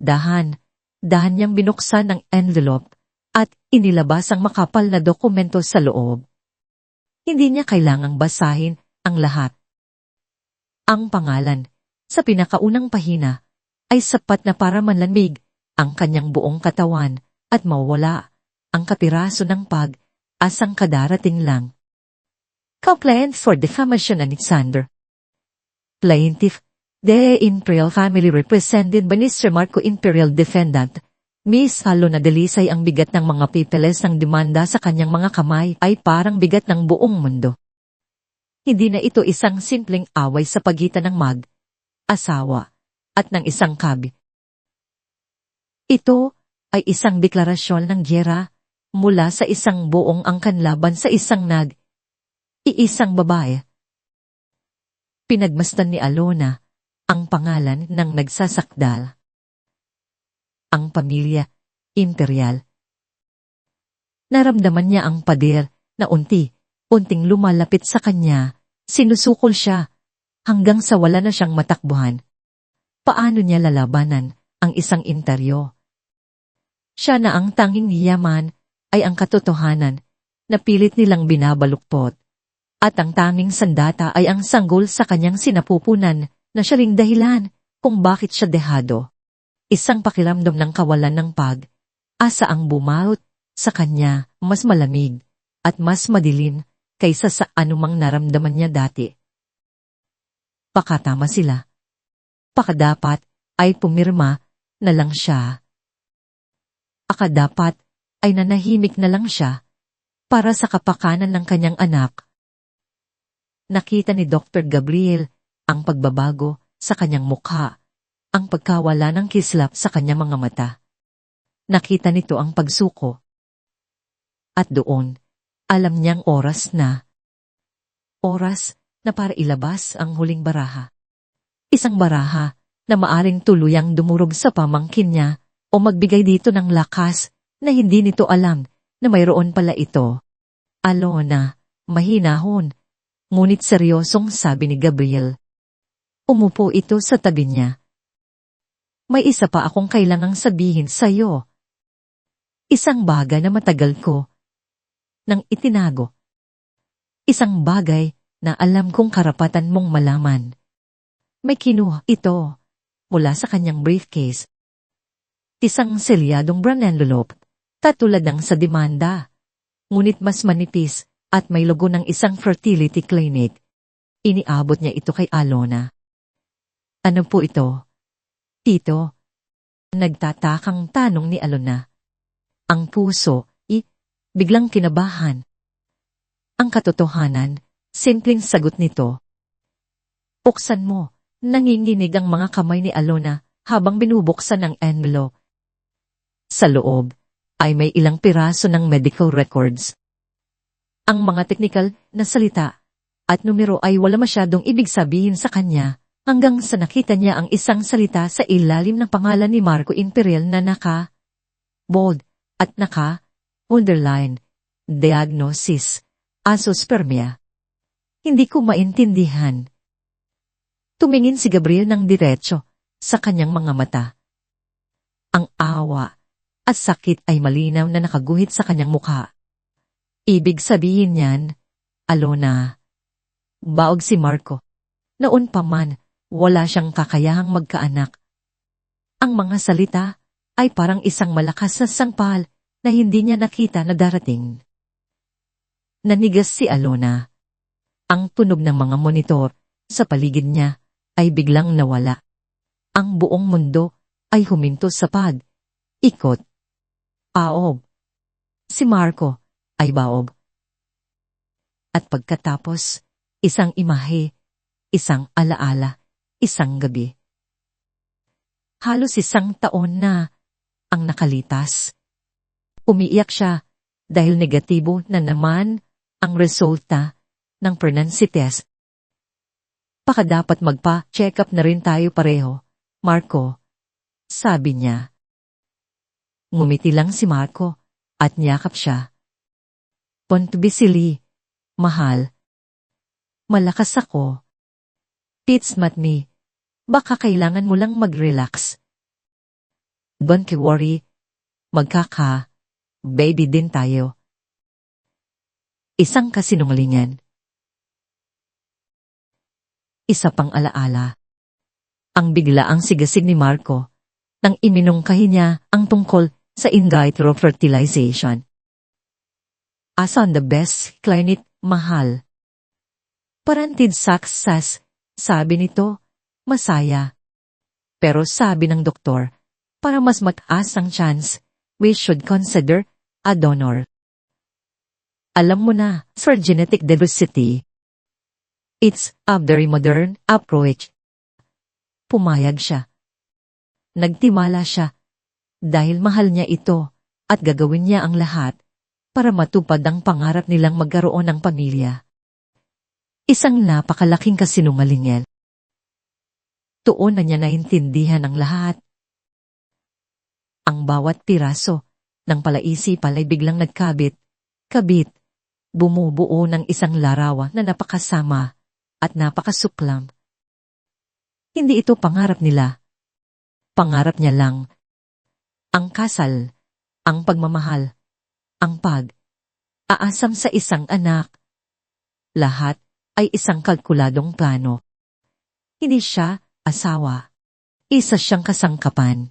S1: Dahan niyang binuksan ang envelope at inilabas ang makapal na dokumento sa loob. Hindi niya kailangang basahin ang lahat. Ang pangalan sa pinakaunang pahina ay sapat na para manlamig ang kanyang buong katawan at mawala ang kapiraso ng pag-asang kadarating lang. Complaint for defamation Alexander. Plaintiff, the Imperial Family represented by Mr. Marco Imperial Defendant. Miss Alona Delisay, ang bigat ng mga pipiles ng demanda sa kanyang mga kamay ay parang bigat ng buong mundo. Hindi na ito isang simpleng away sa pagitan ng mag-asawa at ng isang kabi. Ito ay isang deklarasyon ng giyera mula sa isang buong angkan laban sa isang iisang babae. Pinagmasdan ni Alona ang pangalan ng nagsasakdal. Ang pamilya imperial. Naramdaman niya ang pader na unti-unting lumalapit sa kanya, sinusukol siya, hanggang sa wala na siyang matakbuhan. Paano niya lalabanan ang isang intaryo? Siya na ang tanging yaman ay ang katotohanan na pilit nilang binabaluktot. At ang tanging sandata ay ang sanggol sa kanyang sinapupunan na siya ring dahilan kung bakit siya dehado. Isang pakiramdam ng kawalan ng pag-asa ang bumaot sa kanya, mas malamig at mas madilim kaysa sa anumang naramdaman niya dati. Pakatama sila. Pakadapat ay pumirma na lang siya. Akadapat ay nanahimik na lang siya para sa kapakanan ng kanyang anak. Nakita ni Dr. Gabriel ang pagbabago sa kanyang mukha, ang pagkawala ng kislap sa kanyang mga mata. Nakita nito ang pagsuko. At doon, alam niyang oras na para ilabas ang huling baraha. Isang baraha na maaring tuluyang dumurog sa pamangkin niya o magbigay dito ng lakas na hindi nito alam na mayroon pala ito. Alona, mahinahon. Ngunit seryosong sabi ni Gabriel. Umupo ito sa tabi niya. May isa pa akong kailangang sabihin sa'yo. Isang bagay na matagal ko nang itinago. Isang bagay na alam kong karapatan mong malaman. May kinuha ito mula sa kanyang briefcase. Isang selyadong brown envelope, katulad ng sa demanda. Ngunit mas manipis at may logo ng isang fertility clinic. Iniabot niya ito kay Alona. Ano po ito? Tito? Nagtatakang tanong ni Alona. Ang puso, biglang kinabahan. Ang katotohanan, simpleng sagot nito. Buksan mo, nanginginig ang mga kamay ni Alona habang binubuksan ang envelope. Sa loob, ay may ilang piraso ng medical records. Ang mga teknikal na salita at numero ay wala masyadong ibig sabihin sa kanya hanggang sa nakita niya ang isang salita sa ilalim ng pangalan ni Marco Imperial na bold at underline, diagnosis, azoospermia. Hindi ko maintindihan. Tumingin si Gabriel ng diretso sa kanyang mga mata. Ang awa at sakit ay malinaw na nakaguhit sa kanyang mukha. Ibig sabihin niyan, Alona. Baog si Marco. Noon pa man, wala siyang kakayahang magkaanak. Ang mga salita ay parang isang malakas na sangpal na hindi niya nakita na darating. Nanigas si Alona. Ang tunog ng mga monitor sa paligid niya ay biglang nawala. Ang buong mundo ay huminto sa ikot. Aob. Si Marco ay baob. At pagkatapos, isang imahe, isang alaala, isang gabi. Halos isang taon na ang nakalitas. Umiiyak siya dahil negatibo na naman ang resulta ng pregnancy test. Baka dapat magpa-check up na rin tayo pareho, Marco, sabi niya. Ngumiti lang si Marco at niyakap siya. Pontbisili, mahal. Malakas ako. It's not me. Baka kailangan mo lang mag-relax. Don't worry. Baby din tayo. Isang kasinungalingan. Isa pang alaala. Ang biglaang sigasig ni Marco nang iminungkahi niya ang tungkol sa in vitro fertilization. Asan the best clinic, mahal? Guaranteed success, sabi nito, masaya. Pero sabi ng doktor, para mas mataas ang chance, we should consider a donor. Alam mo na, for genetic diversity, it's a very modern approach. Pumayag siya. Nagtimala siya dahil mahal niya ito at gagawin niya ang lahat para matupad ang pangarap nilang magkaroon ng pamilya. Isang napakalaking kasinungalingan. Tuon na niya naintindihan ang lahat. Ang bawat piraso ng palaisipal ay biglang nagkabit, bumubuo ng isang larawan na napakasama at napakasuklam. Hindi ito pangarap nila. Pangarap niya lang. Ang kasal, ang pagmamahal, ang pag-aasam sa isang anak. Lahat ay isang kalkuladong plano. Hindi siya asawa. Isa siyang kasangkapan.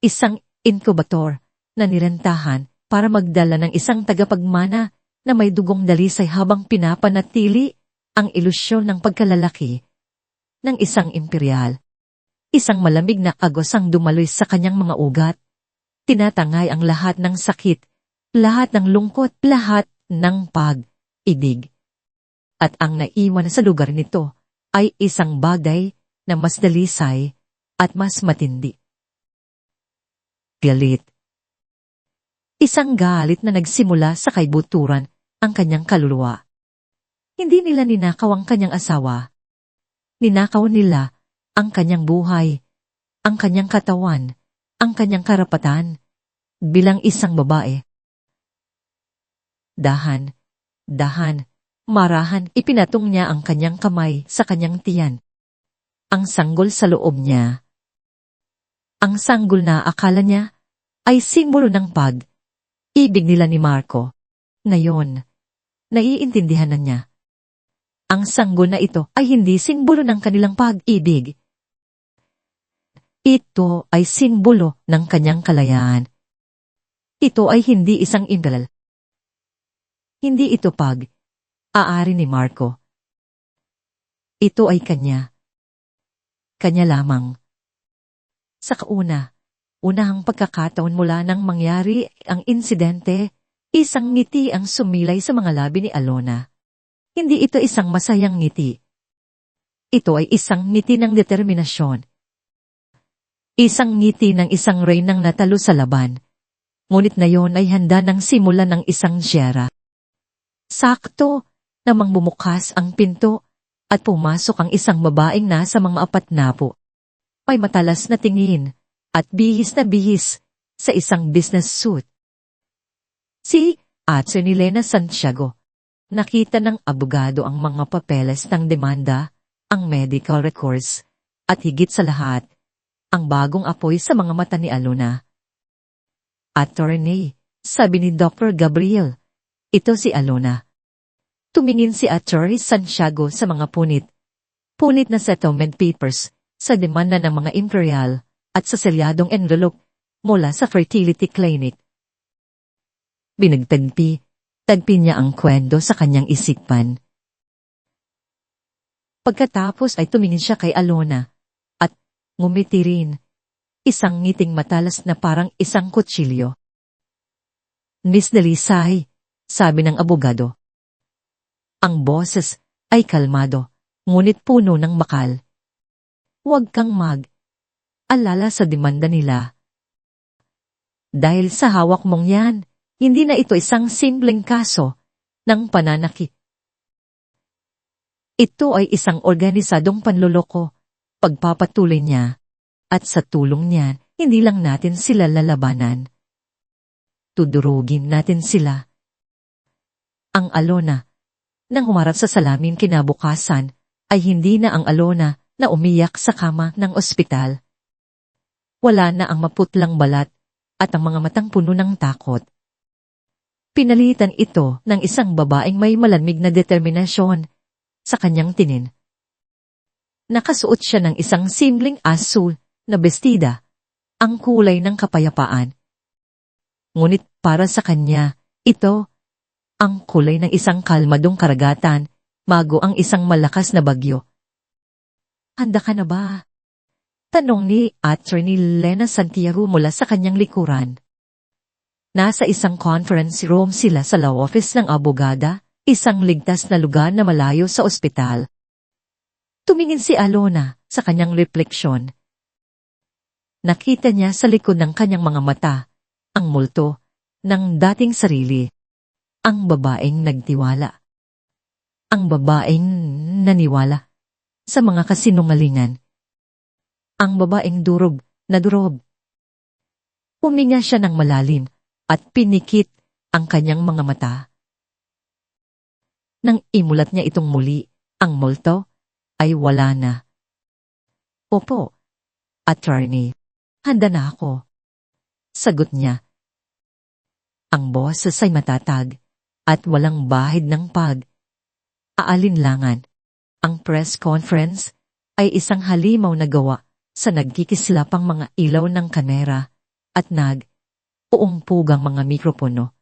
S1: Isang incubator na nirentahan para magdala ng isang tagapagmana na may dugong dalisay habang pinapanatili ang ilusyon ng pagkalalaki ng isang imperial. Isang malamig na agos ang dumaloy sa kanyang mga ugat. Tinatangay ang lahat ng sakit, lahat ng lungkot, lahat ng pag-ibig. At ang naiwan sa lugar nito ay isang bagay na mas dalisay at mas matindi. Galit. Isang galit na nagsimula sa kaibuturan ang kanyang kaluluwa. Hindi nila ninakaw ang kanyang asawa. Ninakaw nila ang kanyang buhay, ang kanyang katawan, ang kanyang karapatan bilang isang babae. Dahan, marahan ipinatong niya ang kanyang kamay sa kanyang tiyan. Ang sanggol sa loob niya. Ang sanggol na akala niya ay simbolo ng pag-ibig nila ni Marco. Ngayon, naiintindihan na niya. Ang sanggol na ito ay hindi simbolo ng kanilang pag-ibig. Ito ay simbolo ng kanyang kalayaan. Ito ay hindi isang imperial. Hindi ito pag-aari ni Marco. Ito ay kanya. Kanya lamang. Sa unahang pagkakataon mula nang mangyari ang insidente, isang ngiti ang sumilay sa mga labi ni Alona. Hindi ito isang masayang ngiti. Ito ay isang ngiti ng determinasyon. Isang ngiti ng isang reynang natalo sa laban. Ngunit na yon ay handa ng simulan ng isang siyera. Sakto namang bumukas ang pinto at pumasok ang isang babaeng nasa mga 40. May matalas na tingin at bihis na bihis sa isang business suit. Si Attorney Lena Santiago. Nakita ng abogado ang mga papeles ng demanda, ang medical records, at higit sa lahat, ang bagong apoy sa mga mata ni Alona. Attorney, sabi ni Dr. Gabriel. Ito si Alona. Tumingin si Attorney Santiago sa mga punit na settlement papers sa demanda ng mga imperial at sa selyadong envelope mula sa fertility clinic. Tagpi niya ang kwento sa kanyang isipan. Pagkatapos ay tumingin siya kay Alona at ngumiti rin, isang ngiting matalas na parang isang kutsilyo. Miss Delisay, sabi ng abogado. Ang boses ay kalmado, ngunit puno ng bakal. Huwag kang alala sa demanda nila. Dahil sa hawak mong yan, hindi na ito isang simpleng kaso ng pananakit. Ito ay isang organisadong panloloko. Pagpapatuloy niya, at sa tulong niya, hindi lang natin sila lalabanan. Tudurugin natin sila. Ang Alona, Nang humarap sa salamin kinabukasan, ay hindi na ang Alona na umiyak sa kama ng ospital. Wala na ang maputlang balat at ang mga matang puno ng takot. Pinalitan ito ng isang babaeng may malamig na determinasyon sa kanyang tingin. Nakasuot siya ng isang simpleng asul na bestida, ang kulay ng kapayapaan. Ngunit para sa kanya, ito ang kulay ng isang kalmadong karagatan, bago ang isang malakas na bagyo. Handa ka na ba? Tanong ni Attorney Lena Santiago mula sa kanyang likuran. Nasa isang conference room sila sa law office ng abogada, isang ligtas na lugar na malayo sa ospital. Tumingin si Alona sa kanyang refleksyon. Nakita niya sa likod ng kanyang mga mata ang multo ng dating sarili. Ang babaeng nagtiwala. Ang babaeng naniwala sa mga kasinungalingan. Ang babaeng durog na durog. Huminga siya ng malalim at pinikit ang kanyang mga mata. Nang imulat niya itong muli, ang multo ay wala na. Opo, attorney, handa na ako. Sagot niya. Ang boses ay matatag at walang bahid ng aalinlangan. Ang press conference ay isang halimaw na gawa sa nagkikislapang mga ilaw ng kamera at uumpugang mga mikropono.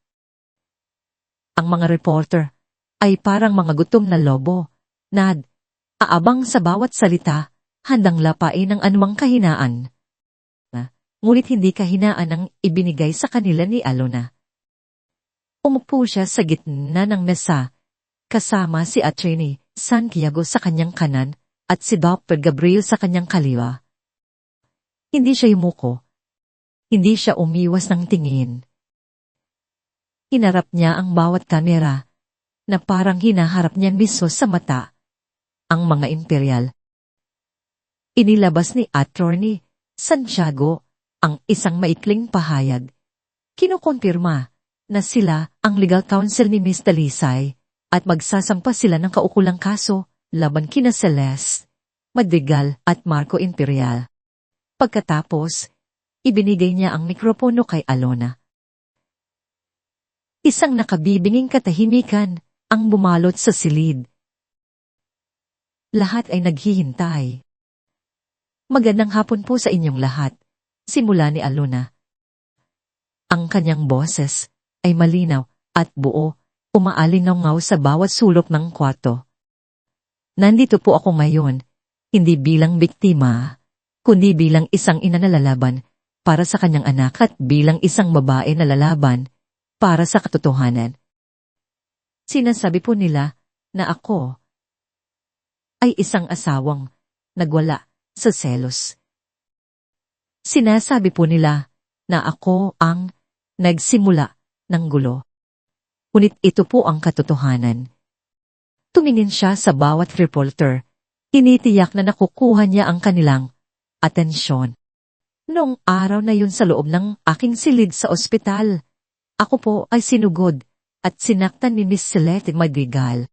S1: Ang mga reporter ay parang mga gutom na lobo, aabang sa bawat salita, handang lapain ang anumang kahinaan. Ngunit hindi kahinaan ang ibinigay sa kanila ni Alona. Umupo siya sa gitna ng mesa, kasama si Attorney Santiago sa kanyang kanan at si Dr. Gabriel sa kanyang kaliwa. Hindi siya yumuko. Hindi siya umiwas ng tingin. Hinarap niya ang bawat kamera na parang hinaharap niya mismo sa mata ang mga imperial. Inilabas ni Attorney Santiago ang isang maikling pahayag. Kinukumpirma na sila ang legal counsel ni Miss Dalisay at magsasampa sila ng kaukulang kaso laban kina Celeste Madrigal at Marco Imperial. Pagkatapos, ibinigay niya ang mikropono kay Alona. Isang nakabibinging katahimikan ang bumalot sa silid. Lahat ay naghihintay. Magandang hapon po sa inyong lahat, simula ni Alona. Ang kanyang boses ay malinaw at buo, umaalingaw sa bawat sulok ng kwarto. Nandito po ako ngayon, hindi bilang biktima, kundi bilang isang ina na lalaban para sa kanyang anak at bilang isang babae na lalaban para sa katotohanan. Sinasabi po nila na ako ay isang asawang nagwala sa selos. Sinasabi po nila na ako ang nagsimula ng gulo. Ngunit ito po ang katotohanan. Tumingin siya sa bawat reporter. Tinitiyak na nakukuha niya ang kanilang atensyon. Noong araw na yun sa loob ng aking silid sa ospital, ako po ay sinugod at sinaktan ni Miss Celeste Madrigal.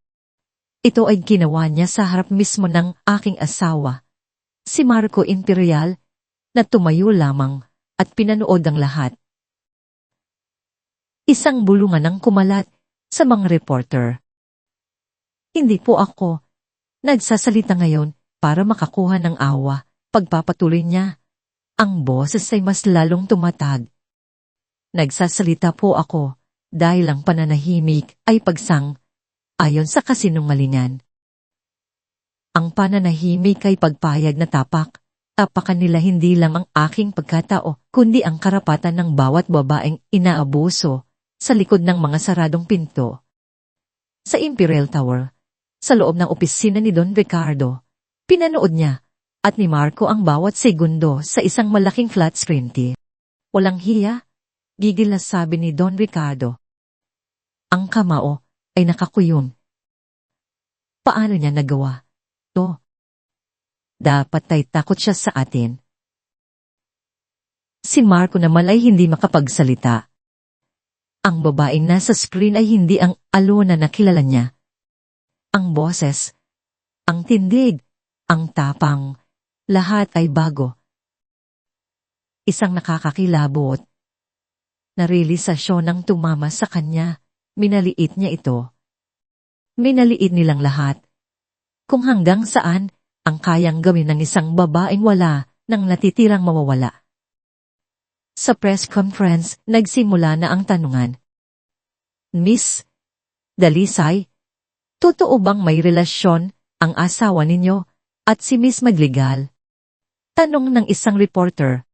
S1: Ito ay ginawa niya sa harap mismo ng aking asawa, si Marco Imperial, na tumayo lamang at pinanood ang lahat. Isang bulungan ang kumalat sa mga reporter. Hindi po ako nagsasalita ngayon para makakuha ng awa, pagpapatuloy niya. Ang boses ay mas lalong tumatag. Nagsasalita po ako dahil ang pananahimik ay ayon sa kasinungalingan. Ang pananahimik ay pagpayag na tapakan nila hindi lang ang aking pagkatao, kundi ang karapatan ng bawat babaeng inaabuso sa likod ng mga saradong pinto. Sa Imperial Tower, sa loob ng opisina ni Don Ricardo, pinanood niya at ni Marco ang bawat segundo sa isang malaking flat screen TV. Walang hiya, gigil na sabi ni Don Ricardo. Ang kamao ay nakakuyong. Paano niya nagawa to? Dapat ay takot siya sa atin. Si Marco naman ay hindi makapagsalita. Ang babaeng nasa screen ay hindi ang Alona na kilala niya. Ang boses, ang tindig, ang tapang, lahat ay bago. Isang nakakakilabot na realisasyon ang tumama sa kanya. Minaliit niya ito. Minaliit nilang lahat. Kung hanggang saan ang kayang gawin ng isang babaeng wala nang natitirang mawawala. Sa press conference, nagsimula na ang tanungan. Miss Dalisay, totoo bang may relasyon ang asawa ninyo at si Miss Madrigal? Tanong ng isang reporter.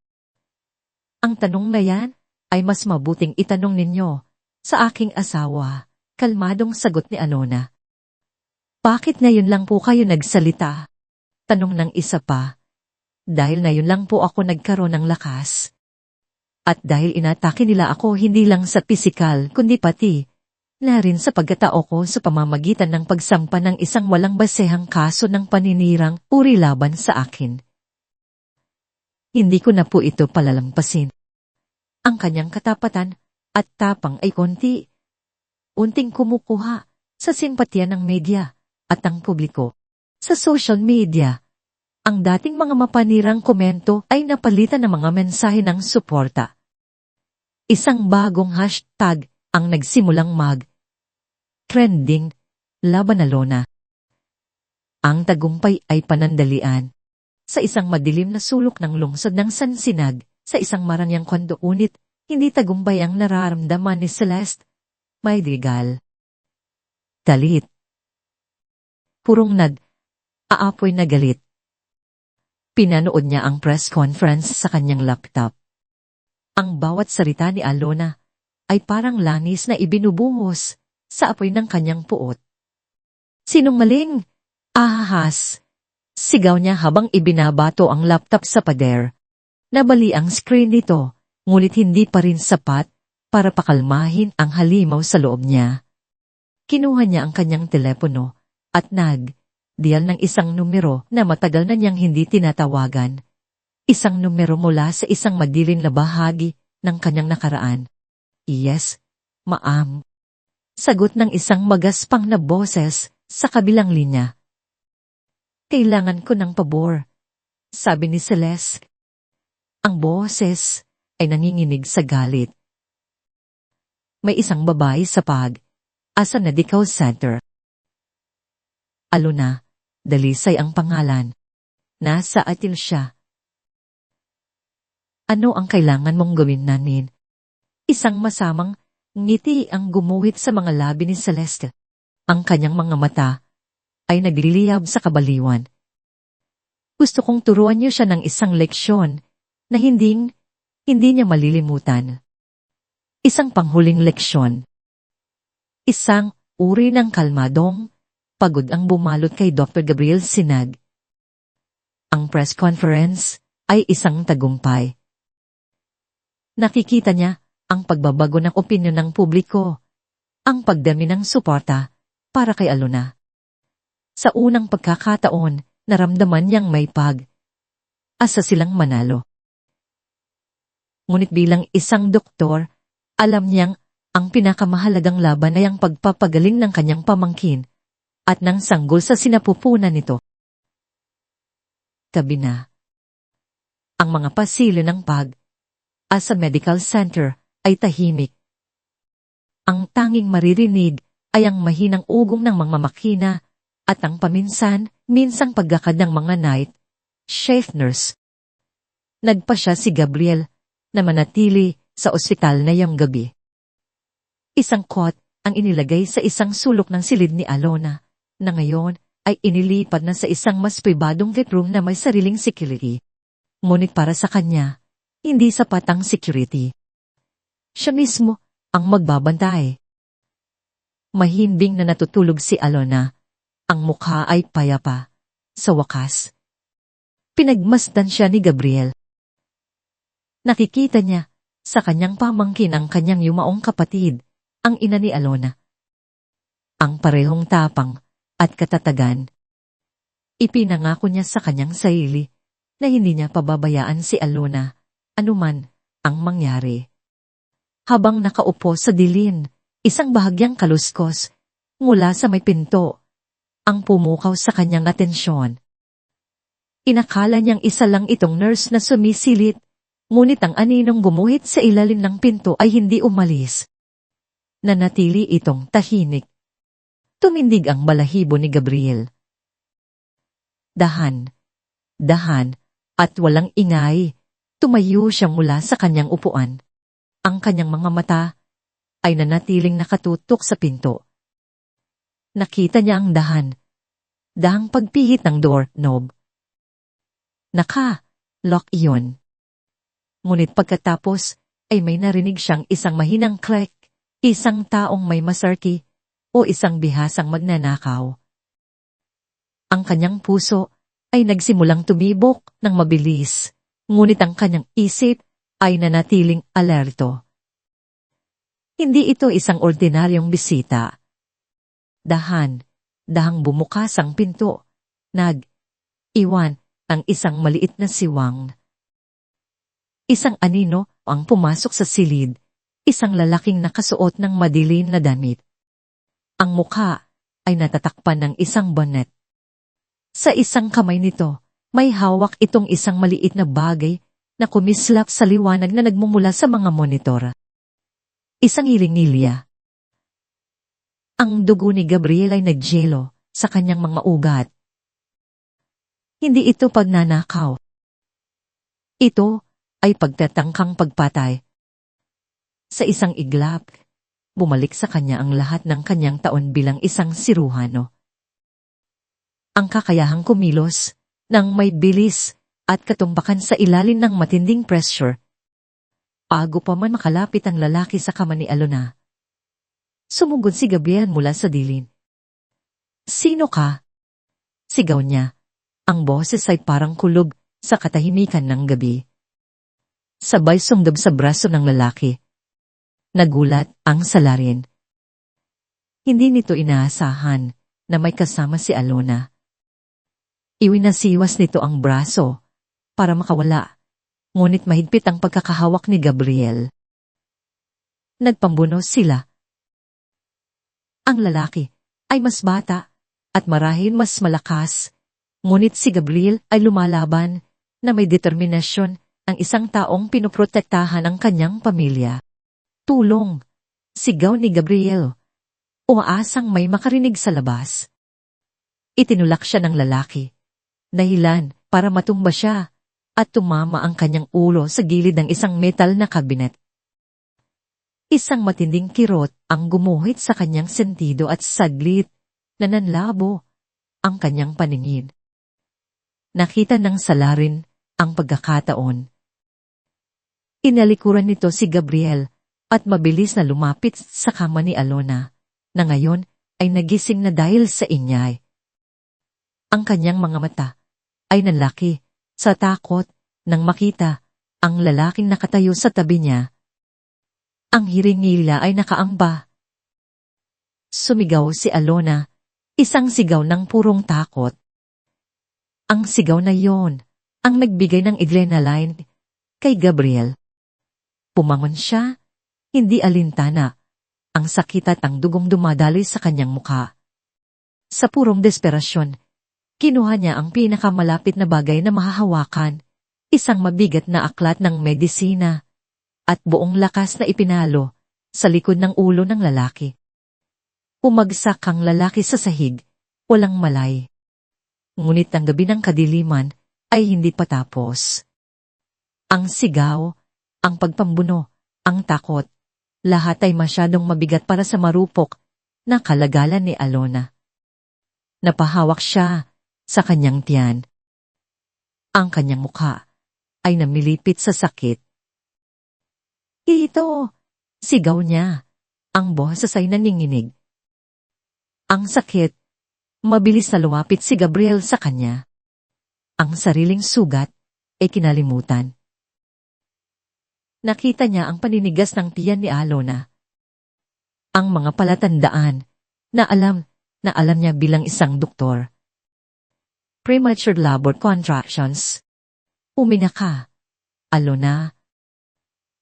S1: Ang tanong na yan ay mas mabuting itanong ninyo sa aking asawa, kalmadong sagot ni Alona. Bakit ngayon lang po kayo nagsalita? Tanong ng isa pa. Dahil ngayon lang po ako nagkaroon ng lakas. At dahil inatake nila ako hindi lang sa pisikal kundi pati na rin sa pagkatao ko sa pamamagitan ng pagsampa ng isang walang basehang kaso ng paninirang uri laban sa akin. Hindi ko na po ito palalampasin. Ang kanyang katapatan at tapang ay unting kumukuha sa simpatya ng media at ng publiko. Sa social media, ang dating mga mapanirang komento ay napalitan ng mga mensahe ng suporta. Isang bagong hashtag ang nagsimulang trending, laban Alona. Ang tagumpay ay panandalian. Sa isang madilim na sulok ng lungsod ng Sansinag, sa isang maranyang kondo unit, hindi tagumpay ang nararamdaman ni Celeste Madrigal. Galit. Purong aapoy na galit. Pinanood niya ang press conference sa kanyang laptop. Ang bawat salita ni Alona ay parang langis na ibinubuhos sa apoy ng kanyang puot. Sinungaling! Ahas! Sigaw niya habang ibinabato ang laptop sa pader. Nabali ang screen nito, ngunit hindi pa rin sapat para pakalmahin ang halimaw sa loob niya. Kinuha niya ang kanyang telepono at dial ng isang numero na matagal na niyang hindi tinatawagan. Isang numero mula sa isang madilim na bahagi ng kanyang nakaraan. Yes, ma'am. Sagot ng isang magaspang na boses sa kabilang linya. Kailangan ko ng pabor, sabi ni Celeste. Ang boses ay nanginginig sa galit. May isang babae sa asa medical center. Alona, Dalisay ang pangalan. Nasa atin siya. Ano ang kailangan mong gawin namin? Isang masamang ngiti ang gumuhit sa mga labi ni Celeste. Ang kanyang mga mata ay nagliliyab sa kabaliwan. Gusto kong turuan niyo siya ng isang leksyon na hindi niya malilimutan. Isang panghuling leksyon. Isang uri ng kalmadong pagod ang bumalot kay Dr. Gabriel Sinag. Ang press conference ay isang tagumpay. Nakikita niya ang pagbabago ng opinyon ng publiko, ang pagdami ng suporta para kay Alona. Sa unang pagkakataon, naramdaman niyang may asa silang manalo. Ngunit bilang isang doktor, alam niyang ang pinakamahalagang laban ay ang pagpapagaling ng kanyang pamangkin at ng sanggol sa sinapupunan nito. Tabi na. Ang mga pasilyo ng sa medical center ay tahimik. Ang tanging maririnig ay ang mahinang ugong ng mga makina at ang minsang paggakad ng mga night shift nurse. Nagpa siya si Gabriel na manatili sa ospital na iyang gabi. Isang cot ang inilagay sa isang sulok ng silid ni Alona na ngayon ay inilipat na sa isang mas pribadong vet room na may sariling security. Ngunit para sa kanya, hindi sapat ang security. Siya mismo ang magbabantay. Mahimbing na natutulog si Alona. Ang mukha ay payapa. Sa wakas, pinagmasdan siya ni Gabriel. Nakikita niya sa kanyang pamangkin ang kanyang yumaong kapatid, ang ina ni Alona. Ang parehong tapang at katatagan. Ipinangako niya sa kanyang sarili na hindi niya pababayaan si Alona, anuman ang mangyari. Habang nakaupo sa dilim, isang bahagyang kaluskos mula sa may pinto ang pumukaw sa kanyang atensyon. Inakala niyang isa lang itong nurse na sumisilip, ngunit ang aninong gumuhit sa ilalim ng pinto ay hindi umalis. Nanatili itong tahimik. Tumindig ang balahibo ni Gabriel. Dahan, at walang ingay, tumayo siya mula sa kanyang upuan. Ang kanyang mga mata ay nanatiling nakatutok sa pinto. Nakita niya ang dahang pagpihit ng doorknob. Naka-lock iyon. Ngunit pagkatapos ay may narinig siyang isang mahinang click, isang taong may masarki o isang bihasang magnanakaw. Ang kanyang puso ay nagsimulang tumibok ng mabilis, ngunit ang kanyang isip ay nanatiling alerto. Hindi ito isang ordinaryong bisita. Dahang bumukas ang pinto, nag-iwan ang isang maliit na siwang. Isang anino ang pumasok sa silid, isang lalaking nakasuot ng madilim na damit. Ang mukha ay natatakpan ng isang bonnet. Sa isang kamay nito, may hawak itong isang maliit na bagay na kumislap sa liwanag na nagmumula sa mga monitor. Isang hiling-ngilya. Ang dugo ni Gabriel ay nagjelo sa kanyang mga ugat. Hindi ito pagnanakaw. Ito ay pagtatangkang pagpatay. Sa isang iglap, bumalik sa kanya ang lahat ng kanyang taon bilang isang siruhano. Ang kakayahang kumilos ng may bilis at katumbakan sa ilalim ng matinding pressure. Bago pa man makalapit ang lalaki sa kama ni Alona, sumugod si Gabriel mula sa dilim. "Sino ka?" Sigaw niya. Ang boses ay parang kulog sa katahimikan ng gabi. Sabay sunggab sa braso ng lalaki. Nagulat ang salarin. Hindi nito inaasahan na may kasama si Alona. Iwinasiwas nito ang braso para makawala. Ngunit mahigpit ang pagkakahawak ni Gabriel. Nagpambunos sila. Ang lalaki ay mas bata at marahil mas malakas, ngunit si Gabriel ay lumalaban na may determinasyon ang isang taong pinoprotektahan ang kanyang pamilya. "Tulong!" Sigaw ni Gabriel. Umaasang may makarinig sa labas. Itinulak siya ng lalaki. Dahilan para matumba siya at tumama ang kanyang ulo sa gilid ng isang metal na kabinet. Isang matinding kirot ang gumuhit sa kanyang sentido at saglit na nanlabo ang kanyang paningin. Nakita ng salarin ang pagkakataon. Inalikuran nito si Gabriel at mabilis na lumapit sa kama ni Alona, na ngayon ay nagising na dahil sa ingay. Ang kanyang mga mata ay nanlaki sa takot nang makita ang lalaking nakatayo sa tabi niya. Ang hiring-ngilya ay nakaamba. Sumigaw si Alona, isang sigaw ng purong takot. Ang sigaw na yon ang nagbigay ng adrenaline kay Gabriel. Pumangon siya, hindi alintana, ang sakit at ang dugong dumadaloy sa kanyang mukha. Sa purong desperasyon, kinuha niya ang pinakamalapit na bagay na mahahawakan, isang mabigat na aklat ng medisina, at buong lakas na ipinalo sa likod ng ulo ng lalaki. Umagsak ang lalaki sa sahig, walang malay. Ngunit ang gabi ng kadiliman ay hindi patapos. Ang sigaw, ang pagpambuno, ang takot, lahat ay masyadong mabigat para sa marupok na kalagalan ni Alona. Napahawak siya sa kanyang tiyan. Ang kanyang mukha ay namilipit sa sakit. "Ito!" Sigaw niya. Ang boses ay naninginig. Ang sakit, mabilis na lumapit si Gabriel sa kanya. Ang sariling sugat ay kinalimutan. Nakita niya ang paninigas ng tiyan ni Alona. Ang mga palatandaan na alam niya bilang isang doktor. Premature labor contractions. "Uminga ka, Alona."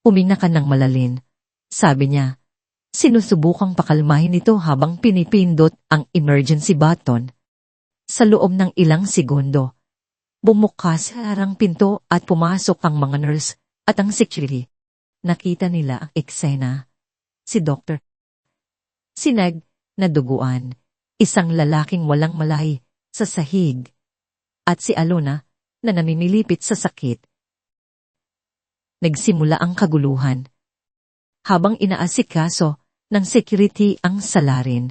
S1: Uminga ka ng malalim, sabi niya. Sinusubukang pakalmahin ito habang pinipindot ang emergency button. sa loob ng ilang segundo. Bumukas ang pinto at pumasok ang mga nurse at ang security. Nakita nila ang eksena. Si Dr. Sinag na duguan, isang lalaking walang malay sa sahig, at si Alona na namimilipit sa sakit. Nagsimula ang kaguluhan. Habang inaasikaso ng security ang salarin,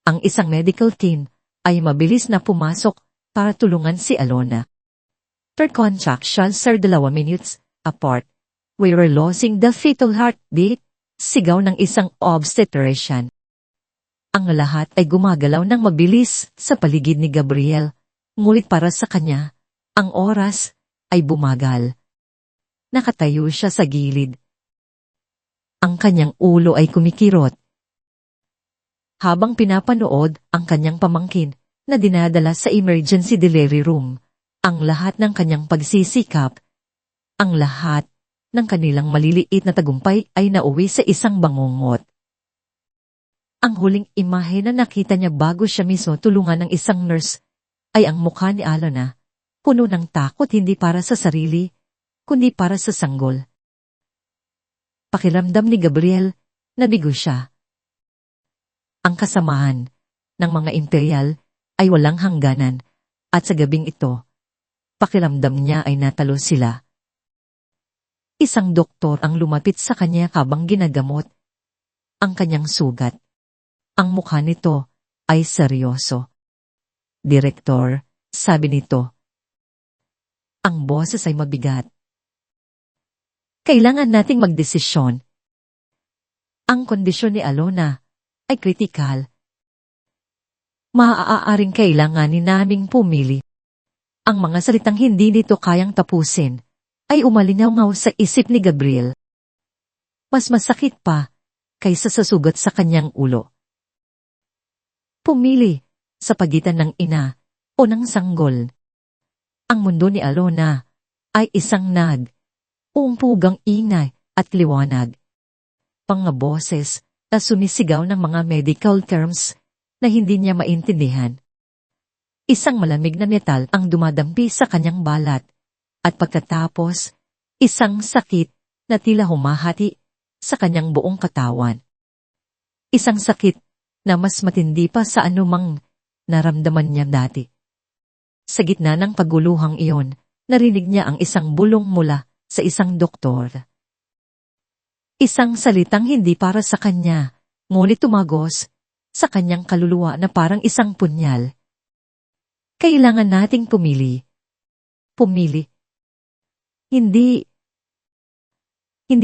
S1: ang isang medical team ay mabilis na pumasok para tulungan si Alona. Per contractions are 2 minutes apart. We were losing the fetal heartbeat, sigaw ng isang obstetrician. Ang lahat ay gumagalaw ng mabilis sa paligid ni Gabriel, ngunit para sa kanya, ang oras ay bumagal. Nakatayo siya sa gilid. Ang kanyang ulo ay kumikirot. Habang pinapanood ang kanyang pamangkin na dinadala sa emergency delivery room, ang lahat ng kanyang pagsisikap, ang lahat ng kanilang maliliit na tagumpay ay nauwi sa isang bangungot. Ang huling imahe na nakita niya bago siya mismo tulungan ng isang nurse ay ang mukha ni Alona, puno ng takot hindi para sa sarili, kundi para sa sanggol. Pakiramdam ni Gabriel, nabigo siya. Ang kasamaan ng mga imperial ay walang hangganan at sa gabing ito, pakiramdam niya ay natalo sila. Isang doktor ang lumapit sa kanya habang ginagamot ang kanyang sugat. Ang mukha nito ay seryoso. Direktor, sabi nito. Ang boses ay mabigat. Kailangan nating magdesisyon. Ang kondisyon ni Alona ay kritikal. Maaaring kailanganin naming pumili. Ang mga salitang hindi nito kayang tapusin ay umalingaw sa isip ni Gabriel. Mas masakit pa kaysa sa sugat sa kanyang ulo. Pumili sa pagitan ng ina o ng sanggol. Ang mundo ni Alona ay isang umpugang ingay at liwanag. Mga boses na sumisigaw ng mga medical terms na hindi niya maintindihan. Isang malamig na metal ang dumadampi sa kanyang balat, at pagkatapos, isang sakit na tila humahati sa kanyang buong katawan. Isang sakit na mas matindi pa sa anumang naramdaman niya dati. Sa gitna ng paguluhang iyon, narinig niya ang isang bulong mula sa isang doktor. Isang salitang hindi para sa kanya, ngunit tumagos sa kanyang kaluluwa na parang isang punyal. Kailangan nating pumili. Pumili. Hindi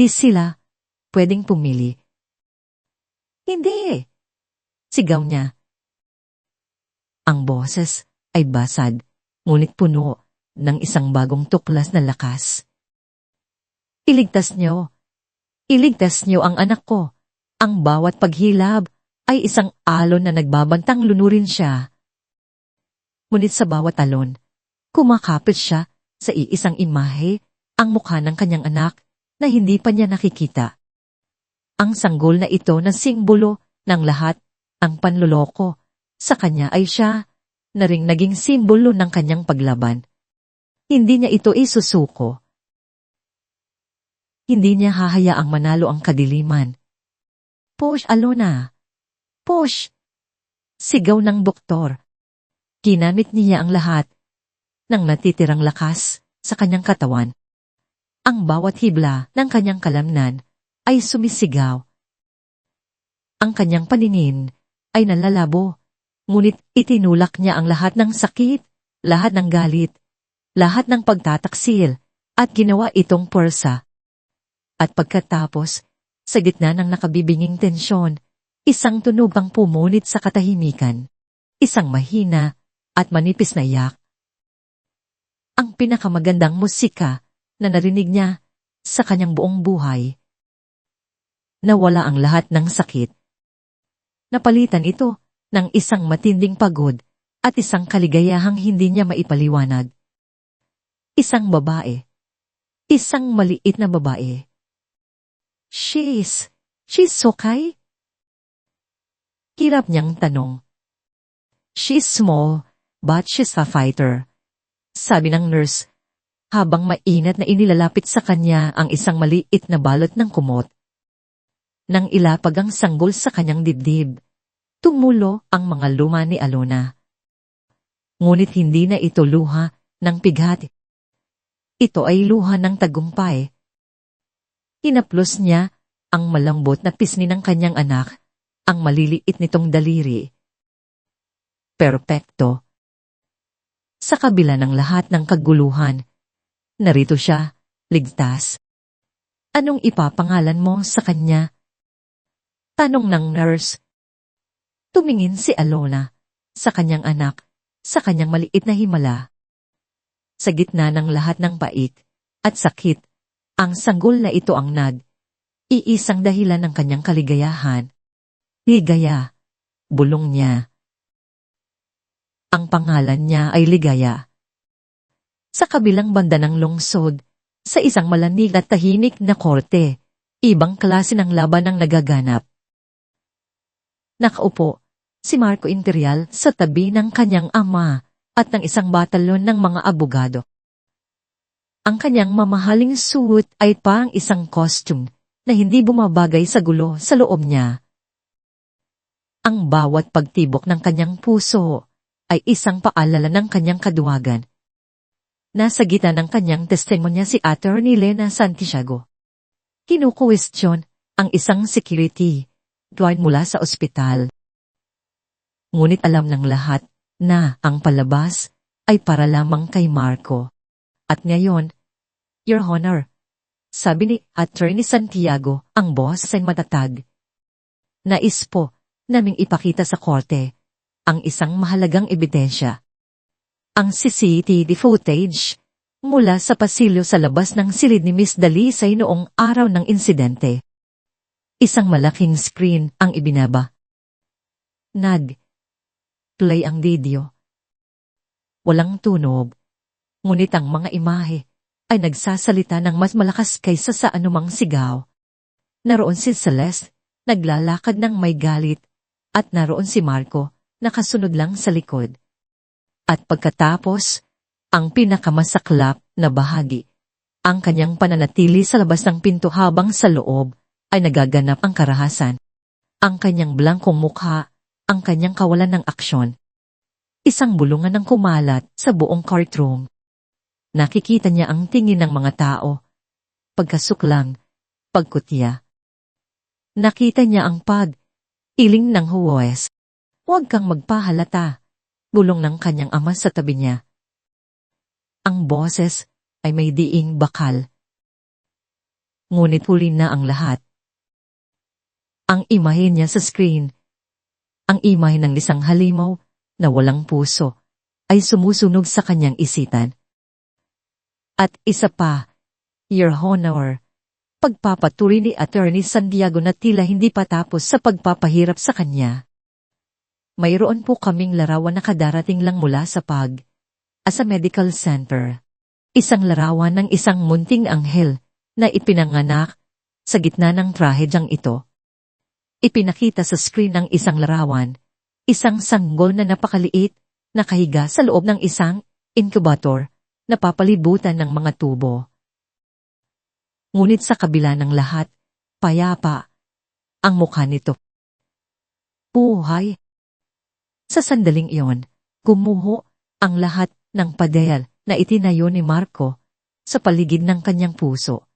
S1: sila pwedeng pumili. Hindi! Sigaw niya. Ang boses ay basag, ngunit puno ng isang bagong tuklas na lakas. Iligtas niyo ang anak ko. Ang bawat paghilab ay isang alon na nagbabantang lunurin siya. Ngunit sa bawat alon, kumakapit siya sa iisang imahe, ang mukha ng kanyang anak na hindi pa niya nakikita. Ang sanggol na ito na simbolo ng lahat ang panloloko sa kanya ay siya na ring naging simbolo ng kanyang paglaban. Hindi niya ito isusuko. Hindi niya hahayaang manalo ang kadiliman. Push, Alona! Push! Sigaw ng doktor. Ginamit niya ang lahat ng natitirang lakas sa kanyang katawan. Ang bawat hibla ng kanyang kalamnan ay sumisigaw. Ang kanyang paningin ay nalalabo, ngunit itinulak niya ang lahat ng sakit, lahat ng galit, lahat ng pagtataksil, at ginawa itong puwersa. At pagkatapos, sa gitna ng nakabibinging tensyon, isang tunog ang pumunit sa katahimikan, isang mahina at manipis na iyak. Ang pinakamagandang musika na narinig niya sa kanyang buong buhay. Nawala ang lahat ng sakit. Napalitan ito ng isang matinding pagod at isang kaligayahang hindi niya maipaliwanag. Isang babae. Isang maliit na babae. She's okay? Hirap niyang tanong. She's small, but she's a fighter. Sabi ng nurse, habang mainat na inilalapit sa kanya ang isang maliit na balot ng kumot. Nang ilapag ang sanggol sa kanyang dibdib, tumulo ang mga luma ni Alona. Ngunit hindi na ito luha ng pighati. Ito ay luha ng tagumpay. Hinaplos niya ang malambot na pisngi ng kanyang anak, ang maliliit nitong daliri. Perpekto. Sa kabila ng lahat ng kaguluhan, narito siya, ligtas. Anong ipapangalan mo sa kanya? Tanong ng nurse. Tumingin si Alona sa kanyang anak, sa kanyang maliit na himala. Sa gitna ng lahat ng pait at sakit, ang sanggol na ito ang iisang dahilan ng kanyang kaligayahan. Ligaya, bulong niya. Ang pangalan niya ay Ligaya. Sa kabilang banda ng lungsod, sa isang malamig at tahimik na korte, ibang klase ng laban ang nagaganap. Nakaupo si Marco Imperial sa tabi ng kanyang ama at ng isang batalyon ng mga abogado. Ang kanyang mamahaling suot ay pang isang costume na hindi bumabagay sa gulo sa loob niya. Ang bawat pagtibok ng kanyang puso ay isang paalala ng kanyang kaduwagan. Nasa gitna ng kanyang testimonya si Attorney Lena Santiago. Kinukwestiyon ang isang security guard mula sa ospital. Ngunit alam ng lahat na ang palabas ay para lamang kay Marco. At ngayon, Your Honor, sabi ni Attorney Santiago, ang boss ay matatag. Nais po naming ipakita sa korte ang isang mahalagang ebidensya. Ang CCTV footage mula sa pasilyo sa labas ng silid ni Miss Dalisay noong araw ng insidente. Isang malaking screen ang ibinaba. Play ang video. Walang tunog, ngunit ang mga imahe ay nagsasalita ng mas malakas kaysa sa anumang sigaw. Naroon si Celeste, naglalakad ng may galit, at naroon si Marco, nakasunod lang sa likod. At pagkatapos, ang pinakamasaklap na bahagi, ang kanyang pananatili sa labas ng pinto habang sa loob ay nagaganap ang karahasan. Ang kanyang blangkong mukha, ang kanyang kawalan ng aksyon. Isang bulungan ng kumalat sa buong courtroom. Nakikita niya ang tingin ng mga tao. Pagkasuklang, pagkutya. Nakita niya ang iling ng huwes. Huwag kang magpahalata, bulong ng kanyang ama sa tabi niya. Ang boses ay may diing bakal. Ngunit huli na ang lahat. Ang imahe niya sa screen, ang imahe ng isang halimaw na walang puso, ay sumusunog sa kanyang isipan. At isa pa, Your Honor, pagpapatuloy ni Attorney Santiago na tila hindi pa tapos sa pagpapahirap sa kanya. Mayroon po kaming larawan na kadarating lang mula sa sa medical center. Isang larawan ng isang munting anghel na ipinanganak sa gitna ng trahedyang ito. Ipinakita sa screen ng isang larawan, isang sanggol na napakaliit, nakahiga sa loob ng isang incubator, na papalibutan ng mga tubo. Ngunit sa kabila ng lahat, payapa ang mukha nito. Buhay. Sa sandaling iyon, gumuho ang lahat ng padel na itinayo ni Marco sa paligid ng kanyang puso.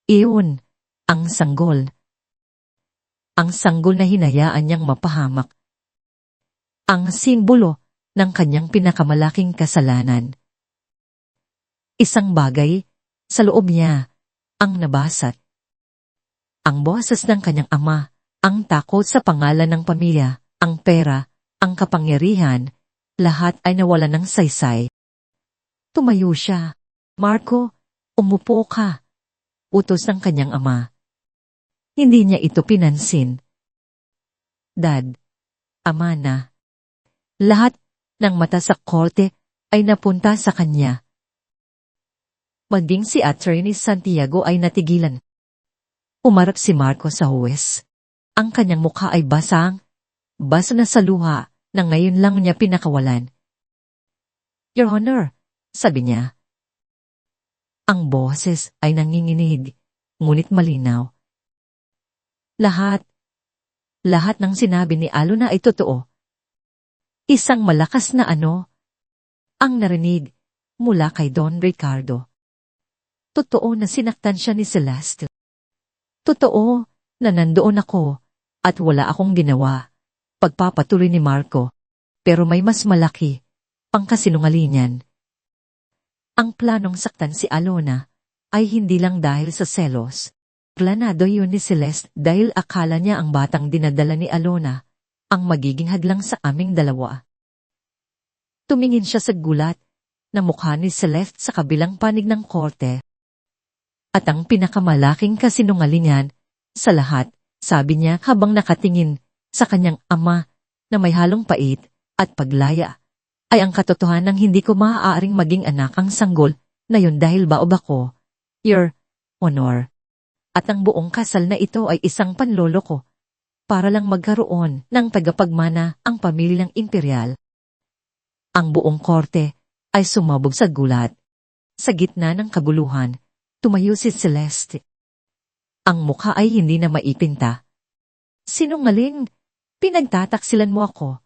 S1: Iyon ang sanggol. Ang sanggol na hinayaan niyang mapahamak. Ang simbolo ng kanyang pinakamalaking kasalanan. Isang bagay sa loob niya ang nabasat. Ang boses ng kanyang ama, ang takot sa pangalan ng pamilya, ang pera, ang kapangyarihan, lahat ay nawala ng saysay. Tumayo siya. Marco, umupo ka. Utos ng kanyang ama. Hindi niya ito pinansin. Dad, ama na. Lahat ng mata sa korte ay napunta sa kanya. Maging si Attorney Santiago ay natigilan. Umarap si Marco sa huwes. Ang kanyang mukha ay basa na sa luha na ngayon lang niya pinakawalan. Your Honor, sabi niya. Ang boses ay nanginginig, ngunit malinaw. Lahat ng sinabi ni Alona ay totoo. Isang malakas na ano ang narinig mula kay Don Ricardo. Totoo na sinaktan siya ni Celeste. Totoo na nandoon ako at wala akong ginawa. Pagpapatuloy ni Marco. Pero may mas malaki pang kasinungalingan. Ang planong saktan si Alona ay hindi lang dahil sa selos. Planado yun ni Celeste dahil akala niya ang batang dinadala ni Alona ang magiging hadlang sa aming dalawa. Tumingin siya sa gulat na mukha ni Celeste sa kabilang panig ng korte. At ang pinakamalaking kasinungalingan sa lahat, sabi niya habang nakatingin sa kanyang ama na may halong pait at paglaya, ay ang katotohanan ng hindi ko maaaring maging anak ang sanggol na yun dahil baob ako, Your Honor. At ang buong kasal na ito ay isang panloloko para lang magkaroon ng tagapagmana ang pamilyang imperial. Ang buong korte ay sumabog sa gulat. Sa gitna ng kaguluhan, tumayo si Celeste. Ang mukha ay hindi na maipinta. Sinungaling, pinagtataksilan mo ako.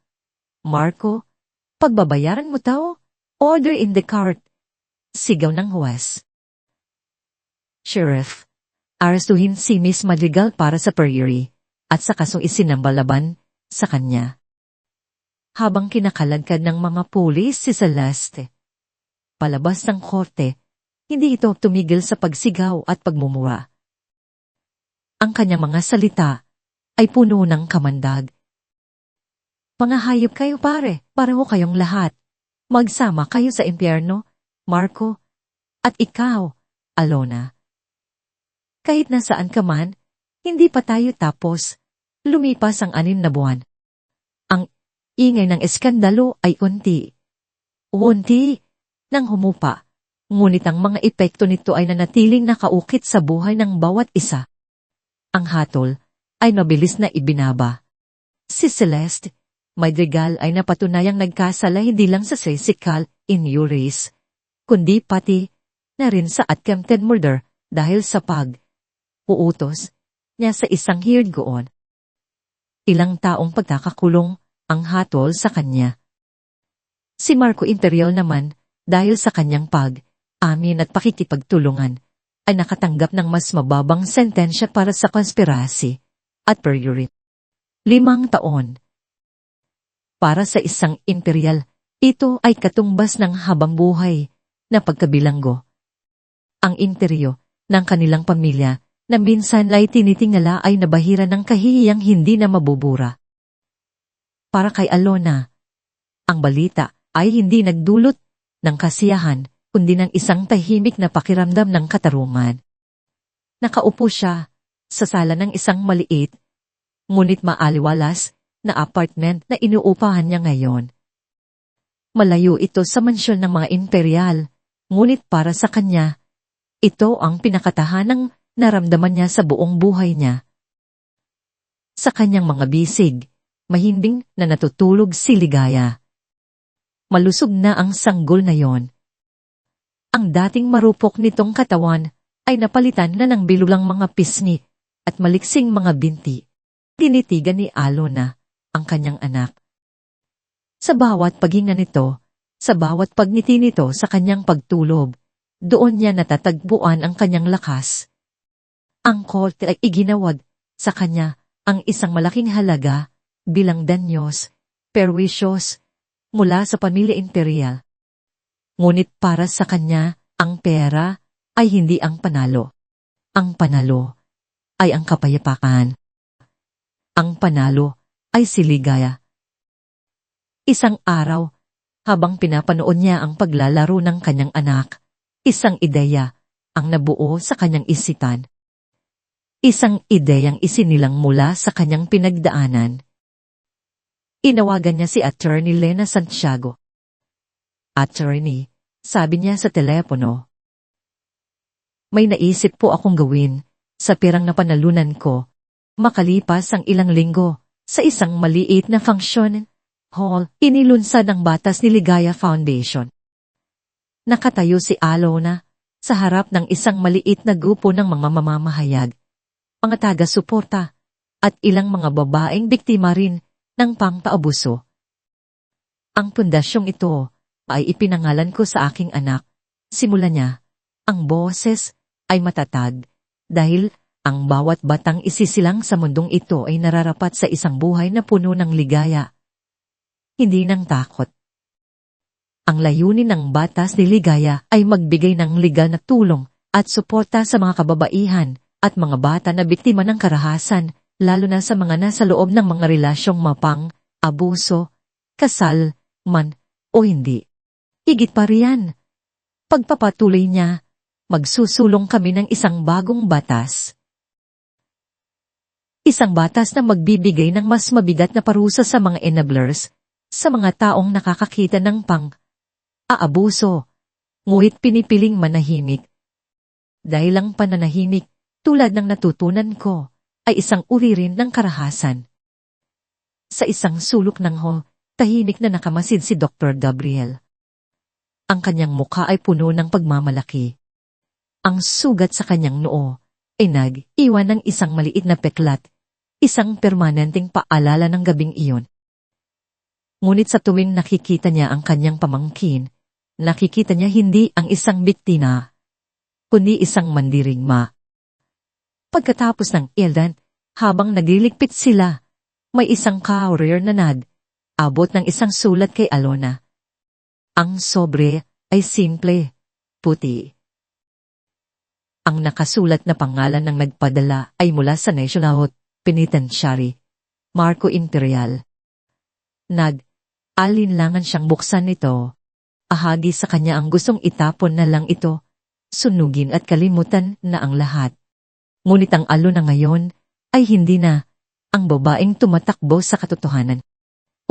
S1: Marco, pagbabayaran mo tao? Order in the cart. Sigaw ng huwes. Sheriff, arestuhin si Miss Madrigal para sa perjury at sa kasong isinambalaban sa kanya. Habang kinakaladkad ng mga pulis si Celeste, palabas ng korte, hindi ito tumigil sa pagsigaw at pagmumura. Ang kanyang mga salita ay puno ng kamandag. Pangahayop kayo pare, pareho kayong lahat. Magsama kayo sa impyerno, Marco, at ikaw, Alona. Kahit nasaan ka man, hindi pa tayo tapos. Lumipas ang 6 na buwan. Ang ingay ng eskandalo ay unti nang humupa, ngunit ang mga epekto nito ay nanatiling nakaukit sa buhay ng bawat isa. Ang hatol ay mabilis na ibinaba. Si Celeste Madrigal ay napatunayang nagkasala hindi lang sa physical injuries, kundi pati na rin sa attempted murder dahil sa uutos niya sa isang hirgoon. Ilang taong pagkakakulong ang hatol sa kanya. Si Marco Imperial naman, dahil sa kanyang amin at pakikipagtulungan, ay nakatanggap ng mas mababang sentensya para sa conspiracy at perjury. 5 taon. Para sa isang imperial, ito ay katumbas ng habang buhay na pagkabilanggo. Ang interior ng kanilang pamilya na minsan ay tinitingala ay nabahira ng kahihiyang hindi na mabubura. Para kay Alona, ang balita ay hindi nagdulot ng kasiyahan, kundi ng isang tahimik na pakiramdam ng katarungan. Nakaupo siya sa sala ng isang maliit, ngunit maaliwalas na apartment na inuupahan niya ngayon. Malayo ito sa mansyon ng mga imperial, ngunit para sa kanya, ito ang pinakatahanang naramdaman niya sa buong buhay niya. Sa kanyang mga bisig, mahimbing na natutulog si Ligaya. Malusog na ang sanggol na yon. Ang dating marupok nitong katawan ay napalitan na ng bilulang mga pisngi at maliksing mga binti. Tinitigan ni Alona ang kanyang anak. Sa bawat paghinga nito, sa bawat pagngiti nito sa kanyang pagtulog, doon niya natatagpuan ang kanyang lakas. Ang korte ay iginawad sa kanya ang isang malaking halaga bilang danyos, perwisyos, mula sa pamilya imperial. Ngunit para sa kanya, ang pera ay hindi ang panalo. Ang panalo ay ang kapayapaan. Ang panalo ay si Ligaya. Isang araw, habang pinapanood niya ang paglalaro ng kanyang anak, isang ideya ang nabuo sa kanyang isipan. Isang ideyang isinilang mula sa kanyang pinagdaanan. Inawagan niya si Attorney Lena Santiago. Attorney, sabi niya sa telepono. May naisip po akong gawin sa perang na panalunan ko, makalipas ang ilang linggo sa isang maliit na funksyon Hall, inilunsad ang batas ni Ligaya Foundation. Nakatayo si Alona sa harap ng isang maliit na grupo ng mga mamamahayag, mga taga-suporta, at ilang mga babaeng biktima rin ng pang-paabuso. Ang pundasyong ito ay ipinangalan ko sa aking anak. Simula niya, ang boses ay matatag dahil ang bawat batang isisilang sa mundong ito ay nararapat sa isang buhay na puno ng ligaya, hindi ng takot. Ang layunin ng batas ni Ligaya ay magbigay ng legal na tulong at suporta sa mga kababaihan at mga bata na biktima ng karahasan, lalo na sa mga nasa loob ng mga relasyong mapang, abuso, kasal, man o hindi. Higit pa riyan, pagpapatuloy niya, magsusulong kami ng isang bagong batas. Isang batas na magbibigay ng mas mabigat na parusa sa mga enablers, sa mga taong nakakakita ng aabuso, ngunit pinipiling manahimik. Dahil ang pananahimik, tulad ng natutunan ko, ay isang uri rin ng karahasan. Sa isang sulok ng hall, tahimik na nakamasid si Dr. Gabriel. Ang kanyang mukha ay puno ng pagmamalaki. Ang sugat sa kanyang noo ay nag-iwan ng isang maliit na peklat, isang permanenteng paalala ng gabing iyon. Ngunit sa tuwing nakikita niya ang kanyang pamangkin, nakikita niya hindi ang isang biktima, kundi isang mandirigma. Pagkatapos ng Ildan, habang nagliligpit sila, may isang courier na abot ng isang sulat kay Alona. Ang sobre ay simple, puti. Ang nakasulat na pangalan ng nagpadala ay mula sa National Penitentiary, Marco Imperial. Alinlangan siyang buksan ito. Ahagi sa kanya ang gustong itapon na lang ito, sunugin at kalimutan na ang lahat. Ngunit ang Alona ngayon ay hindi na ang babaeng tumatakbo sa katotohanan.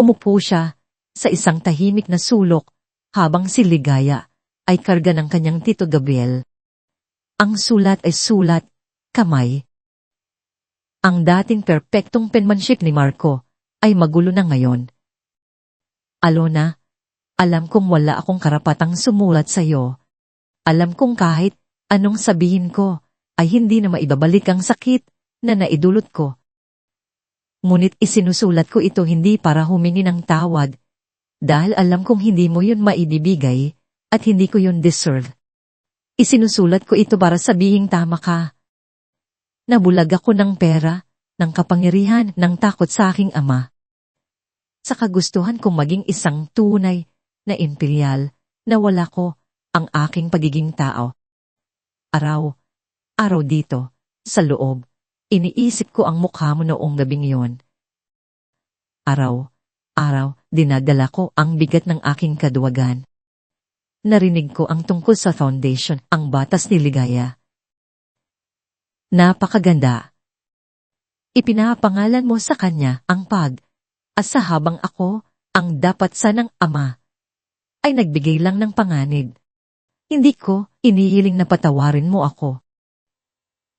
S1: Umupo siya sa isang tahimik na sulok habang si Ligaya ay karga ng kanyang Tito Gabriel. Ang sulat ay sulat, kamay. Ang dating perpektong penmanship ni Marco ay magulo na ngayon. Alona, alam kong wala akong karapatang sumulat sa iyo. Alam kong kahit anong sabihin ko ay hindi na maibabalik ang sakit na naidulot ko. Ngunit isinusulat ko ito hindi para humingi ng tawad, dahil alam kong hindi mo yun maibibigay at hindi ko yun deserve. Isinusulat ko ito para sabihing tama ka. Nabulag ako ng pera, ng kapangyarihan, ng takot sa aking ama. Sa kagustuhan kong maging isang tunay na imperial, nawala ko ang aking pagiging tao. Araw dito, sa loob, iniisip ko ang mukha mo noong gabing iyon. Araw, dinadala ko ang bigat ng aking kaduwagan. Narinig ko ang tungkol sa foundation, ang batas ni Ligaya. Napakaganda. Ipinapangalan mo sa kanya ang asa habang ako, ang dapat sanang ama, ay nagbigay lang ng panganib. Hindi ko inihiling na patawarin mo ako.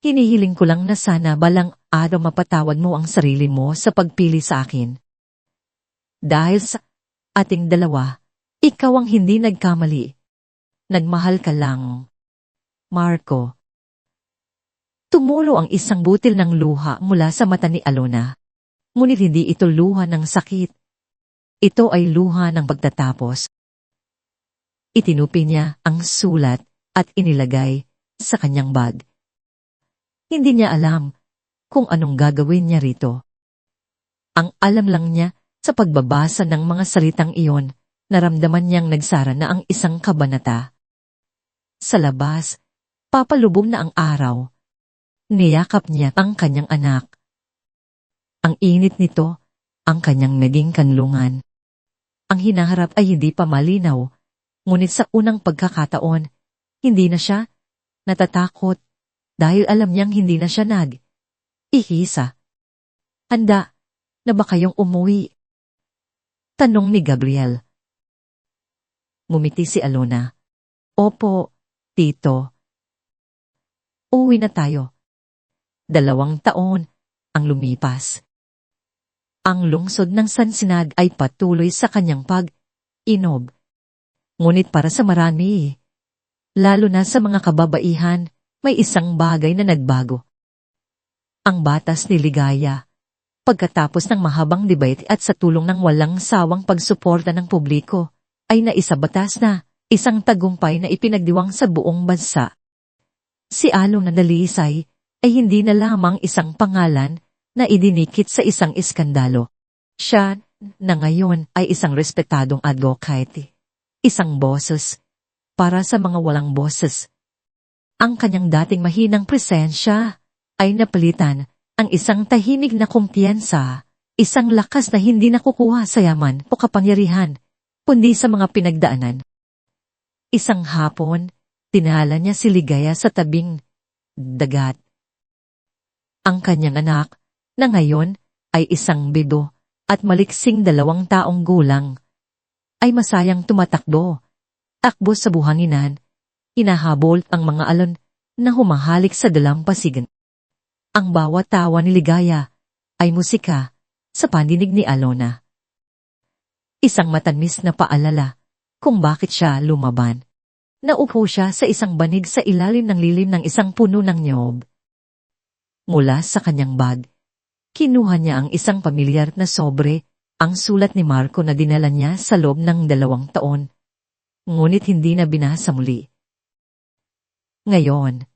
S1: Hinihiling ko lang na sana balang araw mapatawad mo ang sarili mo sa pagpili sa akin. Dahil sa ating dalawa, ikaw ang hindi nagkamali. Nagmahal ka lang. Marco. Tumulo ang isang butil ng luha mula sa mata ni Alona. Ngunit hindi ito luha ng sakit. Ito ay luha ng pagtatapos. Itinupi niya ang sulat at inilagay sa kanyang bag. Hindi niya alam kung anong gagawin niya rito. Ang alam lang niya sa pagbabasa ng mga salitang iyon, naramdaman niyang nagsara na ang isang kabanata. Sa labas, papalubog na ang araw. Niyakap niya ang kanyang anak. Ang init nito, ang kanyang naging kanlungan. Ang hinaharap ay hindi pa malinaw, ngunit sa unang pagkakataon, hindi na siya natatakot dahil alam niyang hindi na siya ihisa. Handa na ba kayong umuwi? Tanong ni Gabriel. Ngumiti si Alona. Opo, Tito. Uwi na tayo. 2 taon ang lumipas. Ang lungsod ng Sansinag ay patuloy sa kanyang pag-inob. Ngunit para sa marami, lalo na sa mga kababaihan, may isang bagay na nagbago. Ang batas ni Ligaya. Pagkatapos ng mahabang debate at sa tulong ng walang sawang pagsuporta ng publiko, ay naisabatas na isang tagumpay na ipinagdiwang sa buong bansa. Si Along na Dalisay ay hindi na lamang isang pangalan na idinikit sa isang iskandalo. Siya na ngayon ay isang respetadong advocate, isang boses para sa mga walang boses. Ang kanyang dating mahinang presensya ay napalitan ang isang tahimik na kumpiyansa, isang lakas na hindi nakukuha sa yaman o kapangyarihan, kundi sa mga pinagdaanan. Isang hapon, tinala niya si Ligaya sa tabing dagat. Ang kanyang anak, na ngayon ay isang bido at maliksing 2 taong gulang, ay masayang tumatakbo, takbo sa buhanginan, hinahabol ang mga alon na humahalik sa dalampasigan. Ang bawat tawa ni Ligaya ay musika sa pandinig ni Alona. Isang matamis na paalala kung bakit siya lumaban. Naupo siya sa isang banig sa ilalim ng lilim ng isang puno ng niyog. Mula sa kanyang bag, kinuha niya ang isang pamilyar na sobre, ang sulat ni Marco na dinala niya sa loob ng 2 taon. Ngunit hindi na binasa muli. Ngayon,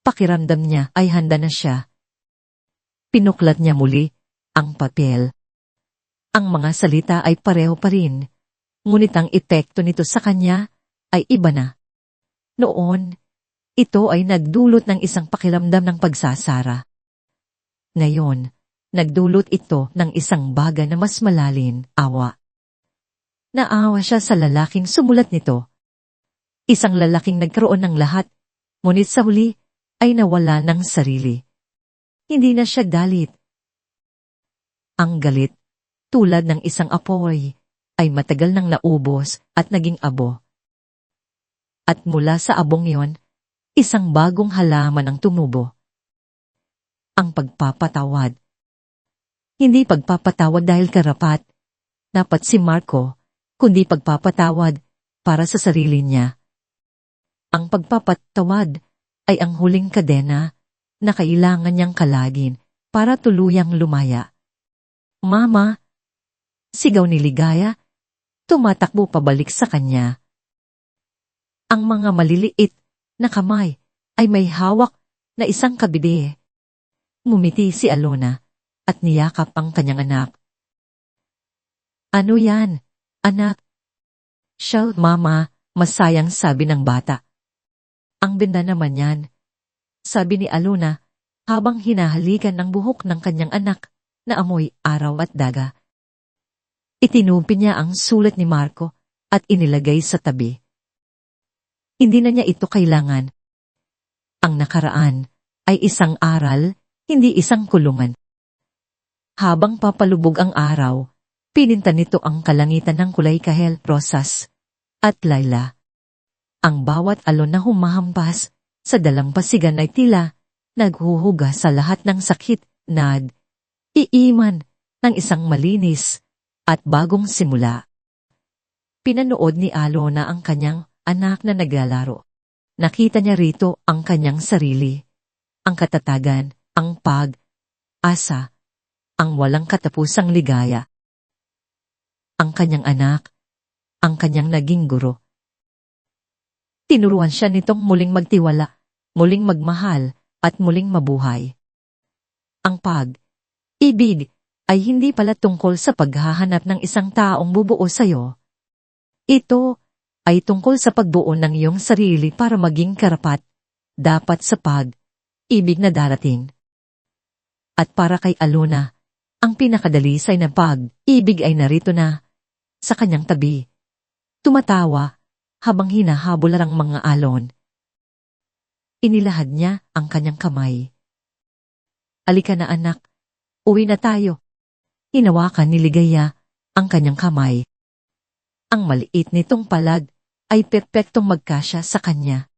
S1: pakiramdam niya ay handa na siya. Pinuklat niya muli ang papel. Ang mga salita ay pareho pa rin, ngunit ang epekto nito sa kanya ay iba na. Noon, ito ay nagdulot ng isang pakiramdam ng pagsasara. Ngayon, nagdulot ito ng isang bagay na mas malalim, awa. Naawa siya sa lalaking sumulat nito. Isang lalaking nagkaroon ng lahat, ngunit sa huli ay nawala ng sarili. Hindi na siya galit. Ang galit, tulad ng isang apoy, ay matagal nang naubos at naging abo. At mula sa abong iyon, isang bagong halaman ang tumubo. Ang pagpapatawad. Hindi pagpapatawad dahil karapat, dapat si Marco, kundi pagpapatawad para sa sarili niya. Ang pagpapatawad ay ang huling kadena na kailangan niyang kalagin para tuluyang lumaya. Mama! Sigaw ni Ligaya, tumatakbo pabalik sa kanya. Ang mga maliliit na kamay ay may hawak na isang kabide. Ngumiti si Alona at niyakap ang kanyang anak. Ano yan, anak? Siya, mama, masayang sabi ng bata. Ang benda naman yan, sabi ni Alona habang hinahalikan ng buhok ng kanyang anak na amoy araw at daga. Itinumpi niya ang sulat ni Marco at inilagay sa tabi. Hindi na niya ito kailangan. Ang nakaraan ay isang aral, hindi isang kulungan. Habang papalubog ang araw, pininta nito ang kalangitan ng kulay kahel, rosas, at layla. Ang bawat alon na humahampas sa dalampasigan ay tila naghuhuga sa lahat ng sakit na iiman ng isang malinis at bagong simula. Pinanood ni Alona ang kanyang anak na naglalaro. Nakita niya rito ang kanyang sarili, ang katatagan, ang pag-asa, ang walang katapusang ligaya. Ang kanyang anak, ang kanyang naging guro. Tinuruan siya nitong muling magtiwala, muling magmahal, at muling mabuhay. Ang pag-ibig ay hindi pala tungkol sa paghahanap ng isang taong bubuo sa'yo. Ito ay tungkol sa pagbuo ng iyong sarili para maging karapat, dapat sa pag-ibig na darating. At para kay Alona, ang pinakadalisay na pag-ibig ay narito na, sa kanyang tabi. Tumatawa habang hinahabol ang mga alon. Inilahad niya ang kanyang kamay. Alika na anak, uwi na tayo. Hinawakan ni Ligaya ang kanyang kamay. Ang maliit nitong palag ay perpektong magkasya sa kanya.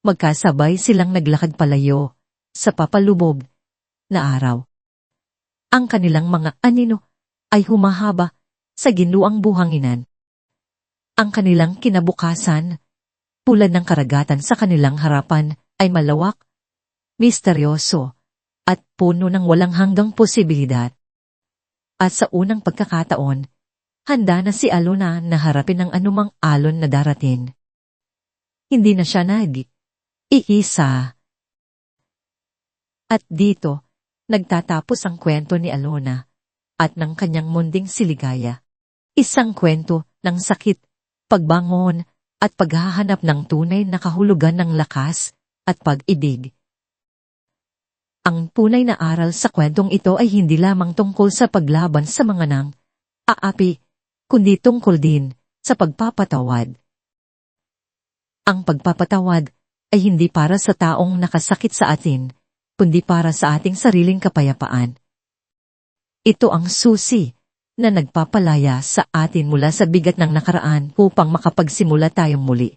S1: Magkasabay silang naglakad palayo sa papalubog na araw. Ang kanilang mga anino ay humahaba sa ginuang buhanginan. Ang kanilang kinabukasan, tulad ng karagatan sa kanilang harapan, ay malawak, misteryoso, at puno ng walang hanggang posibilidad. At sa unang pagkakataon, handa na si Alona na harapin ang anumang alon na darating. Hindi na siya nag-iisa. At dito, nagtatapos ang kwento ni Alona at ng kanyang munding siligaya. Isang kwento ng sakit, pagbangon, at paghahanap ng tunay na kahulugan ng lakas at pag-ibig. Ang tunay na aral sa kwentong ito ay hindi lamang tungkol sa paglaban sa mga aapi, kundi tungkol din sa pagpapatawad. Ang pagpapatawad ay hindi para sa taong nakasakit sa atin, kundi para sa ating sariling kapayapaan. Ito ang susi na nagpapalaya sa atin mula sa bigat ng nakaraan upang makapagsimula tayong muli.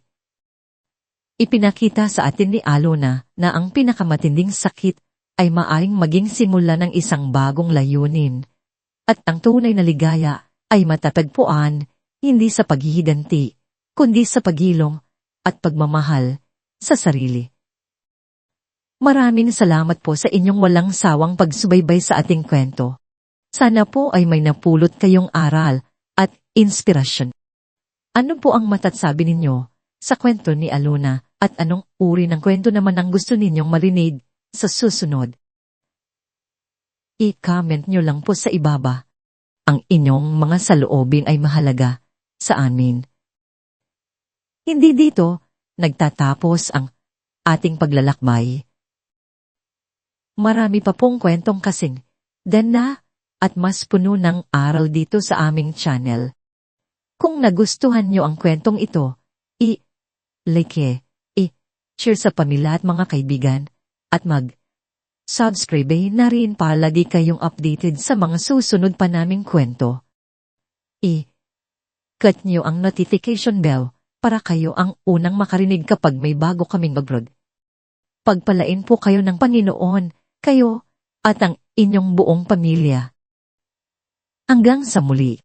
S1: Ipinakita sa atin ni Alona na ang pinakamatinding sakit ay maaring maging simula ng isang bagong layunin, at ang tunay na ligaya ay matatagpuan hindi sa paghihiganti, kundi sa pagilong at pagmamahal sa sarili. Maraming salamat po sa inyong walang sawang pagsubaybay sa ating kwento. Sana po ay may napulot kayong aral at inspirasyon. Ano po ang matatsabi ninyo sa kwento ni Alona at anong uri ng kwento naman ang gusto ninyong marinig sa susunod? I-comment nyo lang po sa ibaba. Ang inyong mga saloobin ay mahalaga sa amin. Hindi dito nagtatapos ang ating paglalakbay. Marami pa pong kwentong kasing na at mas puno ng aral dito sa aming channel. Kung nagustuhan nyo ang kwentong ito, i-like, i-share sa pamilya at mga kaibigan, at mag-subscribe na rin para lagi kayong updated sa mga susunod pa naming kwento. I-cut nyo ang notification bell para kayo ang unang makarinig kapag may bago kaming mag-upload. Pagpalain po kayo ng Panginoon, kayo at ang inyong buong pamilya. Hanggang sa muli.